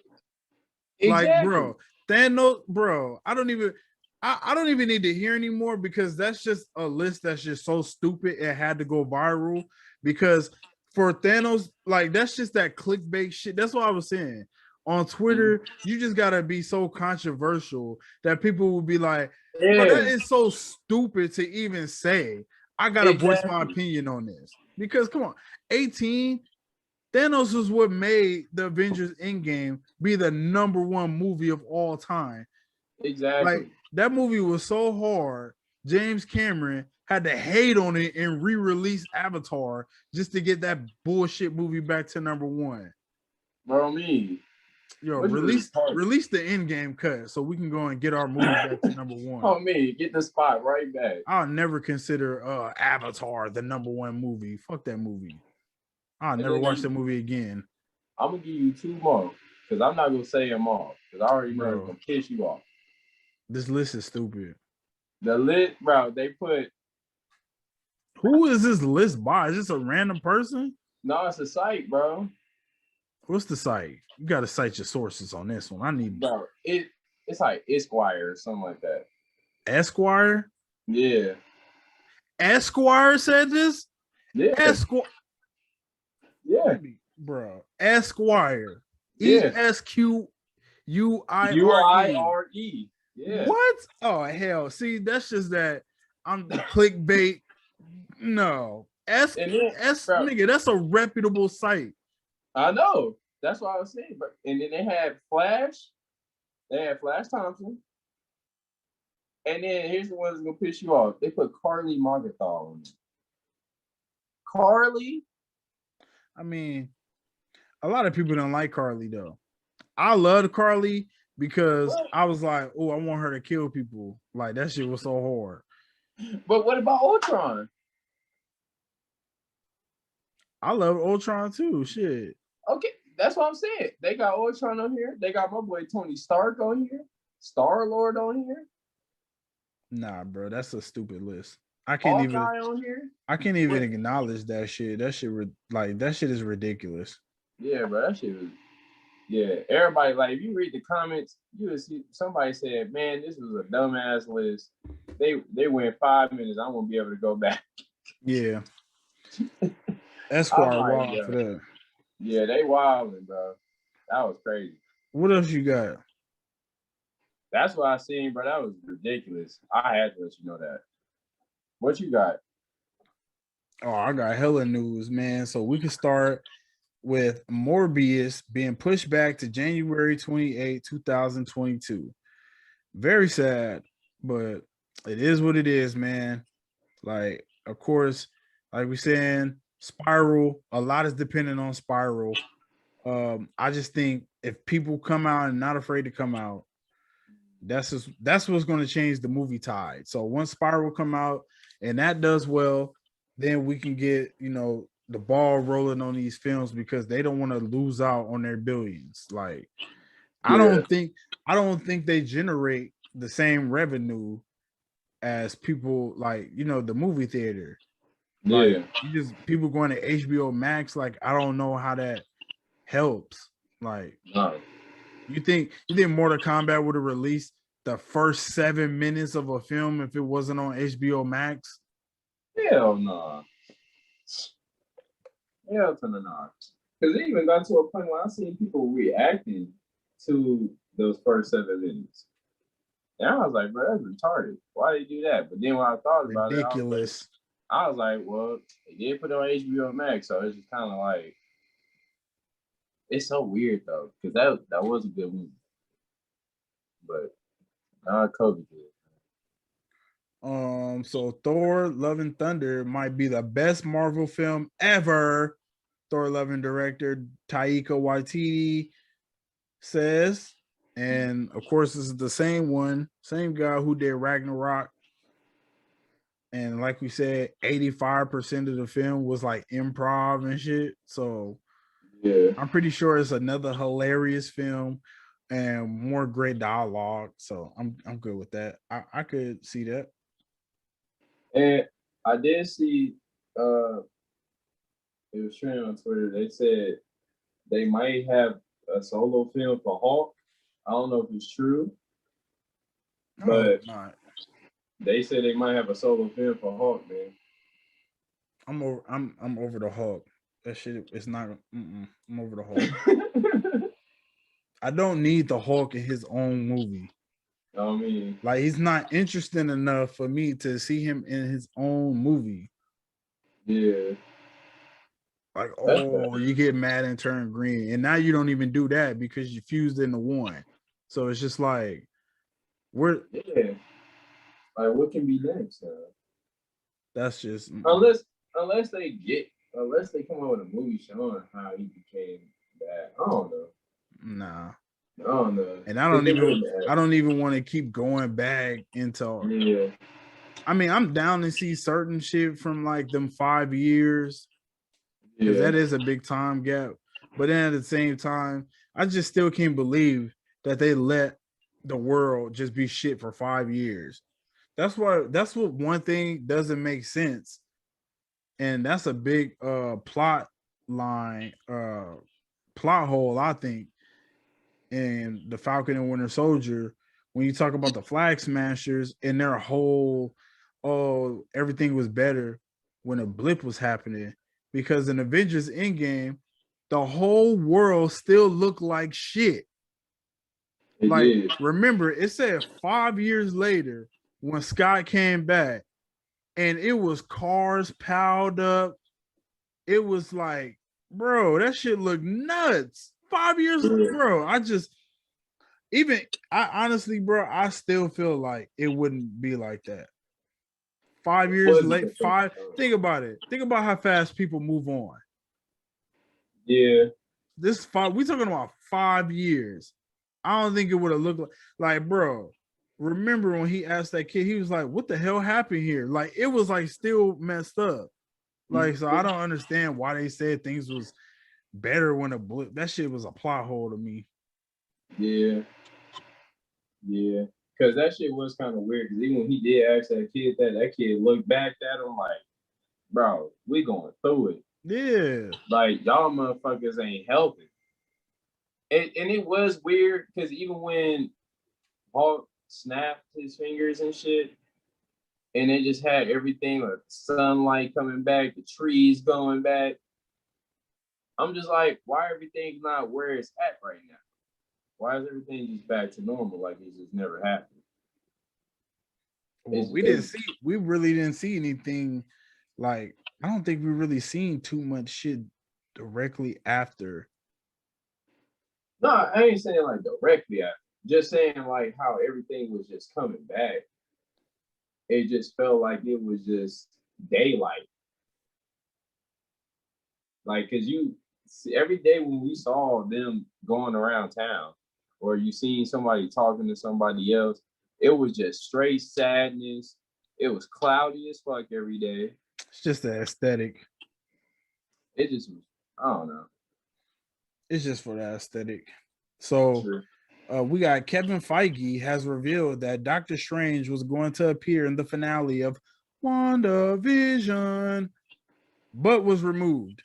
Exactly. Like, bro, Thanos, bro, I don't even need to hear anymore because that's just a list that's just so stupid it had to go viral. Because for Thanos, like that's just that clickbait shit. That's what I was saying. On Twitter, you just gotta be so controversial that people will be like, but that is so stupid to even say. I gotta voice my opinion on this. Because come on, 18, Thanos is what made the Avengers Endgame be the #1 movie of all time. Exactly. Like that movie was so hard, James Cameron had to hate on it and re-release Avatar just to get that bullshit movie back to #1. Bro, release the Endgame cut so we can go and get our movie back to #1. Oh me, get the spot right back. I'll never consider Avatar the #1 movie. Fuck that movie. I'll never watch the movie again. I'm gonna give you 2 more because I'm not gonna say them all because I already know it's gonna piss you off. This list is stupid. The list, bro, they put. Who is this list by? Is this a random person? No, it's a site, bro. What's the site? You gotta cite your sources on this one. I need. Bro, it's like Esquire or something like that. Esquire? Yeah. Esquire said this? Yeah. Esquire. Yeah. Bro. Esquire. Yeah. ESQUIRE. UIRE. Yeah. What? Oh hell. See, that's just that I'm the clickbait. No. Nigga, that's a reputable site. I know. That's what I was saying. But and then they had Flash. They had Flash Thompson. And then here's the one that's gonna piss you off. They put Carly Margathal on it. Carly? I mean, a lot of people don't like Carly though. I love Carly because I was like, oh, I want her to kill people. Like that shit was so hard. But what about Ultron? I love Ultron too. Shit. Okay, that's what I'm saying. They got Ultron on here. They got my boy Tony Stark on here. Star-Lord on here. Nah, bro, that's a stupid list. I can't Hawkeye on here. I can't even acknowledge that shit. That shit that shit is ridiculous. Yeah, bro, that shit was. Yeah, everybody, like, if you read the comments, you would see somebody said, man, this was a dumbass list. They went 5 minutes. I won't be able to go back. Yeah. Esquire wild for that. Yeah, they wilding, bro. That was crazy. What else you got? That's what I seen, bro. That was ridiculous. I had to let you know that. What you got? Oh, I got hella news, man. So we can start with Morbius being pushed back to January 28, 2022. Very sad, but it is what it is, man. Like, of course, like we saying, Spiral, a lot is dependent on Spiral. I just think if people come out and not afraid to come out, that's what's going to change the movie tide. So once Spiral come out and that does well, then we can get, the ball rolling on these films because they don't want to lose out on their billions. Like, I don't think they generate the same revenue as people like, the movie theater. Like, people going to HBO Max, like, I don't know how that helps. Like, you think Mortal Kombat would have released the first 7 minutes of a film if it wasn't on HBO Max? Hell no. Hell to the no. Because it even got to a point where I seen people reacting to those first 7 minutes. And I was like, bro, that's retarded. Why did you do that? But then when I thought about it, I was like, well, they did put it on HBO Max, so it's just kind of like, it's so weird though, because that was a good movie. But COVID did. So Thor: Love and Thunder might be the best Marvel film ever. Thor: Love and director Taika Waititi says, and of course this is the same guy who did Ragnarok. And like we said, 85% of the film was like improv and shit. So yeah, I'm pretty sure it's another hilarious film and more great dialogue. So I'm good with that. I could see that. And I did see it was trending on Twitter. They said they might have a solo film for Hulk. I don't know if it's true, but they said they might have a solo film for Hulk, man. I'm over the Hulk. That shit is not. I'm over the Hulk. I don't need the Hulk in his own movie. I mean, like, he's not interesting enough for me to see him in his own movie. Yeah. Like, oh, you get mad and turn green, and now you don't even do that because you fused into one. So it's just like, like, what can be next? That's just unless they come up with a movie showing how he became that. I don't know. Nah. I don't know. And I don't even want to keep going back into. Yeah. I mean, I'm down to see certain shit from like them 5 years, because that is a big time gap. But then at the same time, I just still can't believe that they let the world just be shit for 5 years. That's what one thing doesn't make sense. And that's a big plot line, plot hole, I think, in the Falcon and Winter Soldier. When you talk about the Flag Smashers and their whole, everything was better when a blip was happening, because in Avengers Endgame, the whole world still looked like shit. Remember, it said 5 years later when Scott came back, and it was cars piled up. It was like, bro, that shit looked nuts. 5 years, bro. I honestly, bro, I still feel like it wouldn't be like that. 5 years late, think about it. Think about how fast people move on. Yeah. We're talking about 5 years. I don't think it would have looked like, bro. Remember when he asked that kid, he was like, "What the hell happened here?" Like it was like still messed up. Like, so I don't understand why they said things was better when a blip. That shit was a plot hole to me. Yeah, yeah. Because that shit was kind of weird. Because even when he did ask that kid that kid looked back at him like, bro, we going through it. Yeah. Like, y'all motherfuckers ain't helping. And it was weird because even when Hulk snapped his fingers and shit, and they just had everything like sunlight coming back, the trees going back. I'm just like, why everything's not where it's at right now? Why is everything just back to normal like it just never happened? Well, we really didn't see anything like I don't think we really seen too much shit directly after. No, I ain't saying like directly after. Just saying like how everything was just coming back. It just felt like it was just daylight. Like, cause you see, every day when we saw them going around town, or you seen somebody talking to somebody else, it was just straight sadness. It was cloudy as fuck every day. It's just the aesthetic. It just was, I don't know. It's just for the aesthetic. So we got Kevin Feige has revealed that Doctor Strange was going to appear in the finale of WandaVision, but was removed.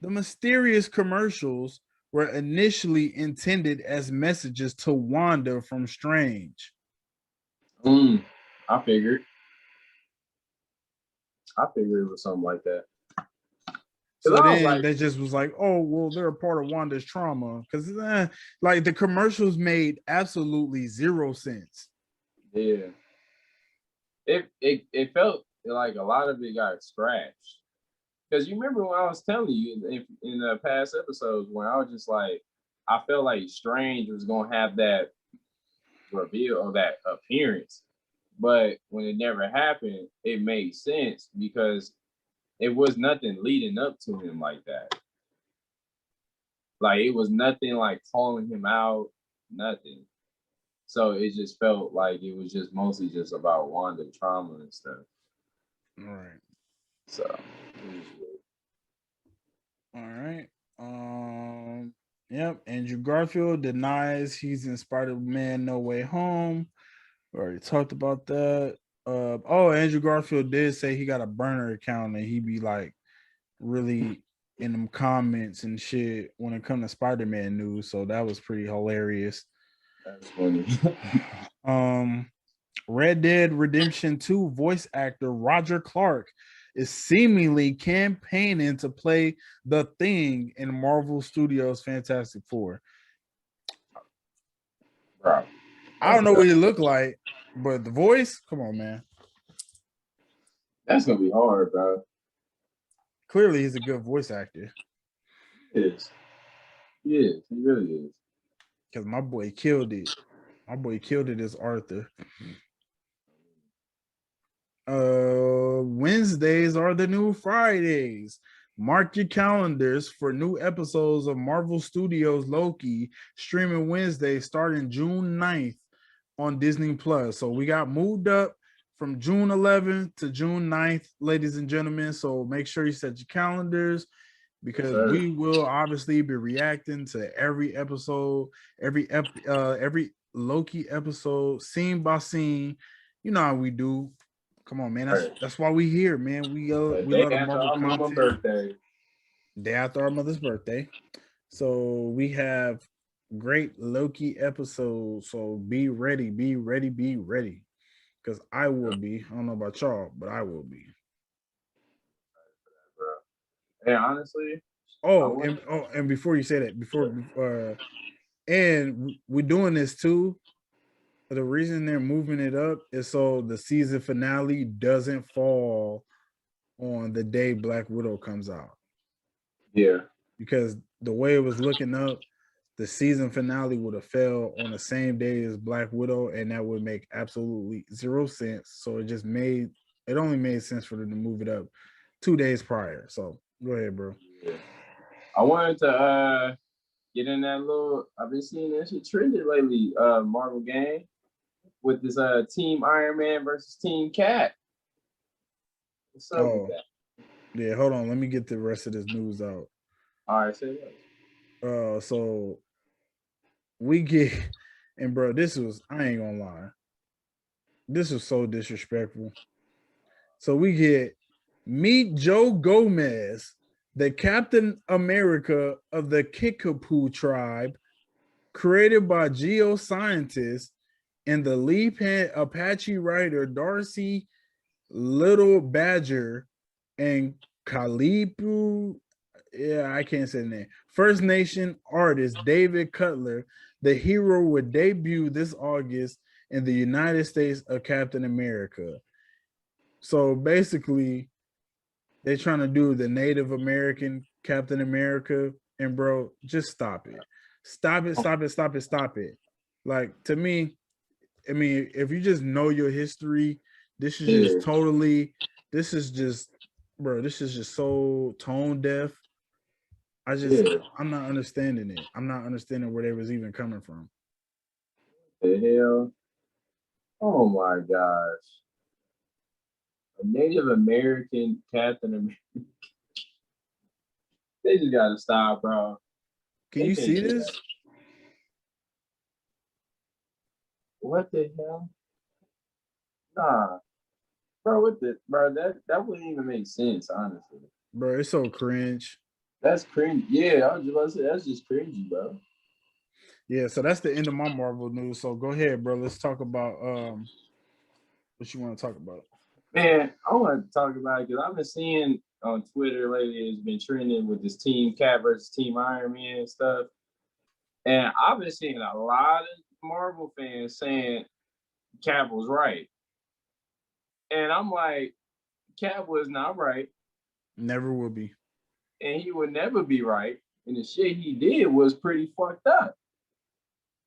The mysterious commercials were initially intended as messages to Wanda from Strange. I figured it was something like that. So then they just was like, oh, well, they're a part of Wanda's trauma. Because like the commercials made absolutely zero sense. Yeah. It felt like a lot of it got scratched. Because you remember when I was telling you in the past episodes when I was just like, I felt like Strange was going to have that reveal or that appearance. But when it never happened, it made sense because it was nothing leading up to him like that. Like it was nothing like calling him out, nothing. So it just felt like it was just mostly just about Wanda trauma and stuff. All right. So all right. Yep. Andrew Garfield denies he's in Spider-Man No Way Home. We already talked about that. Andrew Garfield did say he got a burner account and he be like really in them comments and shit when it comes to Spider-Man news. So that was pretty hilarious. That's funny. Red Dead Redemption 2 voice actor Roger Clark is seemingly campaigning to play the Thing in Marvel Studios' Fantastic Four. Bro. I don't know what he looked like, but the voice, come on, man. That's gonna be hard, bro. Clearly, he's a good voice actor. He is. He really is. Because my boy killed it. My boy killed it as Arthur. Wednesdays are the new Fridays. Mark your calendars for new episodes of Marvel Studios Loki streaming Wednesday starting June 9th on Disney Plus. So we got moved up from June 11th to June 9th, ladies and gentlemen. So make sure you set your calendars because we will obviously be reacting to every episode, every Loki episode, scene by scene. You know how we do. Come on, man. That's why we here, man. We love the Marvel content. Birthday. Day after our mother's birthday. So we have great Loki episodes. So be ready, be ready, be ready. Because I will be. I don't know about y'all, but I will be. Hey, honestly. And before you say that, and we're doing this too. The reason they're moving it up is so the season finale doesn't fall on the day Black Widow comes out. Yeah. Because the way it was looking up, the season finale would have fell on the same day as Black Widow, and that would make absolutely zero sense. So it only made sense for them to move it up 2 days prior. So go ahead, bro. Yeah. I wanted to get in that little. I've been seeing that shit trending lately. Marvel game with this Team Iron Man versus Team Cap. What's up with Oh, that? yeah, hold on. Let me get the rest of this news out. All right, say that. So we get, and bro, I ain't gonna lie. This was so disrespectful. So we get meet Joe Gomez, the Captain America of the Kickapoo tribe, created by geoscientists and the lead Apache writer Darcy Little Badger and Kalipu. Yeah, I can't say the name. First Nation artist David Cutler. The hero would debut this August in the United States of Captain America. So basically, they're trying to do the Native American Captain America, and bro, just stop it. Stop it, stop it, stop it, stop it. Like, to me, I mean, if you just know your history, this is just Yeah, totally, this is just, bro, this is just so tone deaf. yeah. I'm not understanding it. I'm not understanding where they was even coming from. The hell? Oh my gosh! A Native American Captain America. They just gotta stop, bro. Can They you can't see do that. this? What the hell? Nah, bro. What the bro? That wouldn't even make sense, honestly. Bro, it's so cringe. That's cringy. Yeah, I was just about to say that's just cringy, bro. Yeah, so that's the end of my Marvel news. So go ahead, bro. Let's talk about what you want to talk about. Man, I want to talk about it because I've been seeing on Twitter lately. It's been trending with this Team Cap versus Team Iron Man stuff, and I've been seeing a lot of Marvel fans saying Cap was right, and I'm like, Cap was not right, Never will be. and he would never be right, and the shit he did was pretty fucked up.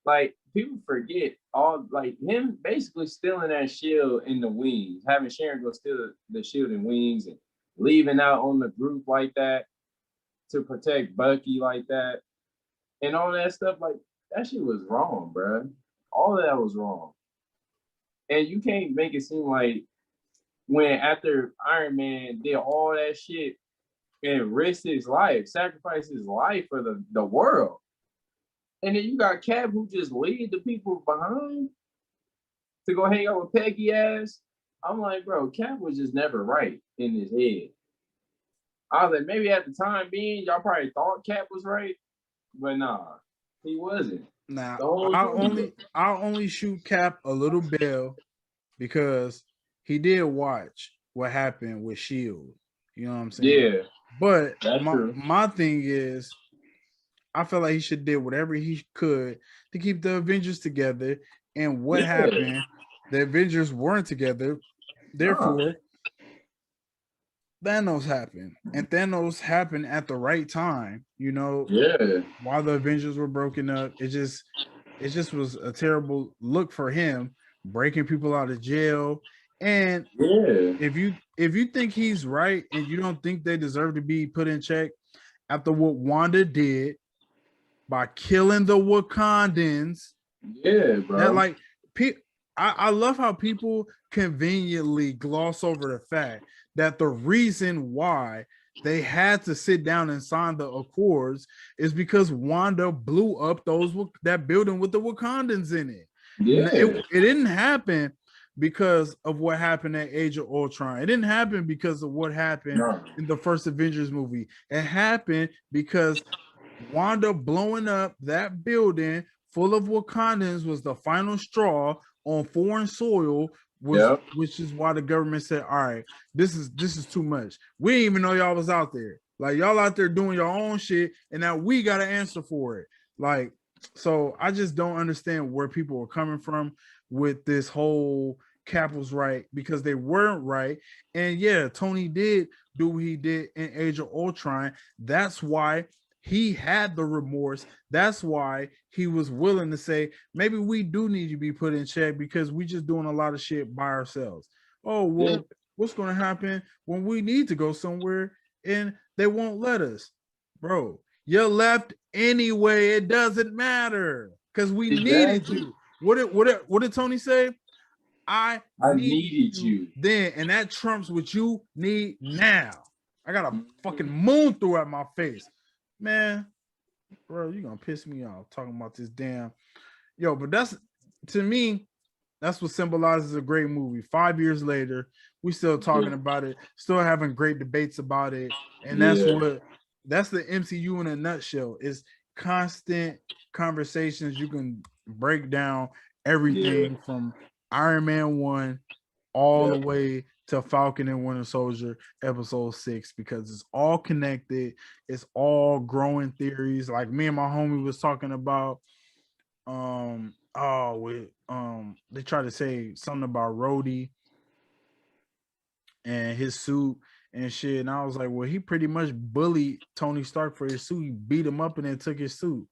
Like people forget all like him basically stealing that shield in the wings, having Sharon go steal the shield in wings and leaving out on the group like that to protect Bucky like that and all that stuff. Like that shit was wrong, bro. All of that was wrong. And you can't make it seem like when after Iron Man did all that shit and risked his life, sacrificed his life for the world. And then you got Cap who just lead the people behind to go hang out with Peggy ass. I'm like, bro, Cap was just never right in his head. I was like, maybe at the time being, y'all probably thought Cap was right, but nah, he wasn't. Now, The whole time. I'll only shoot Cap a little bell because he did watch what happened with Shield. You know what I'm saying? Yeah, But that's true. my thing is, I feel like he should did whatever he could to keep the Avengers together. And what Yeah, happened? The Avengers weren't together. nah, Therefore, Thanos happened. And Thanos happened at the right time, you know, yeah, while the Avengers were broken up. It just was a terrible look for him, breaking people out of jail. And yeah, if you think he's right and you don't think they deserve to be put in check after what Wanda did by killing the Wakandans, yeah, that bro. like I love how people conveniently gloss over the fact that the reason why they had to sit down and sign the accords is because Wanda blew up that building with the Wakandans in it. Yeah, It didn't happen because of what happened at Age of Ultron. It didn't happen because of what happened nah, in the first Avengers movie. It happened because Wanda blowing up that building full of Wakandans was the final straw on foreign soil, yep, which is why the government said, all right, this is too much. We didn't even know y'all was out there. Like y'all out there doing your own shit, and now we got to answer for it. Like, so I just don't understand where people are coming from with this whole Cap was right because they weren't right. And yeah, Tony did do what he did in Age of Ultron. That's why he had the remorse. That's why he was willing to say, maybe we do need to be put in check because we just doing a lot of shit by ourselves. Oh, yeah, well, what's going to happen when we need to go somewhere and they won't let us? Bro, You left anyway. It doesn't matter because we needed Exactly. you. What did Tony say? I needed you then, and that trumps what you need now. I got a fucking moon through at my face, man. Bro, you gonna piss me off talking about this damn but that's to me. That's what symbolizes a great movie. 5 years later, we still talking about it, still having great debates about it, and that's the MCU in a nutshell. Is constant conversations. You can break down everything from Iron Man 1 all the way to Falcon and Winter Soldier episode 6 because it's all connected. It's all growing theories. Like me and my homie was talking about they try to say something about Rhodey and his suit and shit. And I was like, well, he pretty much bullied Tony Stark for his suit. He beat him up and then took his suit.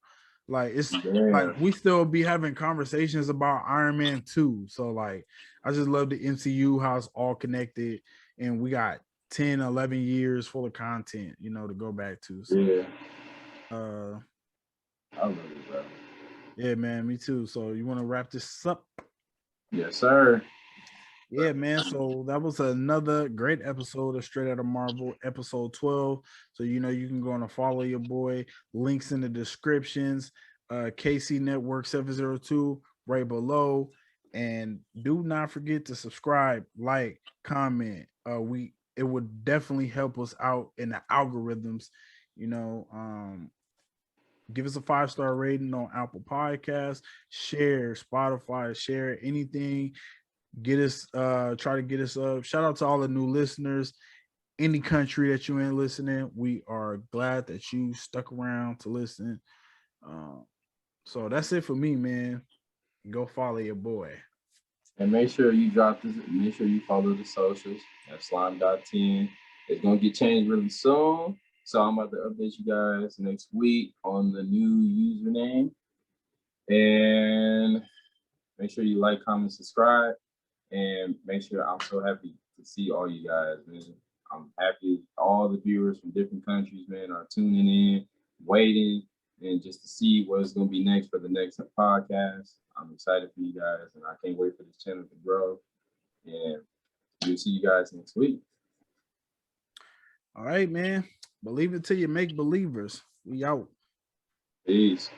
Like it's like we still be having conversations about Iron Man 2. So like I just love the MCU, how it's all connected, and we got 10, 11 years full of content, to go back to. So I love it, bro. Yeah, man, me too. So you want to wrap this up? Yes, sir. Yeah, man. So that was another great episode of Straight Outta Marvel, episode 12. So you can go and follow your boy. Links in the descriptions. KC Network 702 right below. And do not forget to subscribe, like, comment. It would definitely help us out in the algorithms. Give us a 5-star rating on Apple Podcasts, share Spotify, share anything. Get us, try to get us up. Shout out to all the new listeners, any country that you're in listening. We are glad that you stuck around to listen. So that's it for me, man. Go follow your boy. And make sure you make sure you follow the socials at slime.10. It's gonna get changed really soon. So I'm about to update you guys next week on the new username. And make sure you like, comment, subscribe. And make sure I'm so happy to see all you guys, man. I'm happy all the viewers from different countries, man, are tuning in, waiting, and just to see what's going to be next for the next podcast. I'm excited for you guys, and I can't wait for this channel to grow. And we'll see you guys next week. All right, man. Believe it till you make believers. We out. Peace.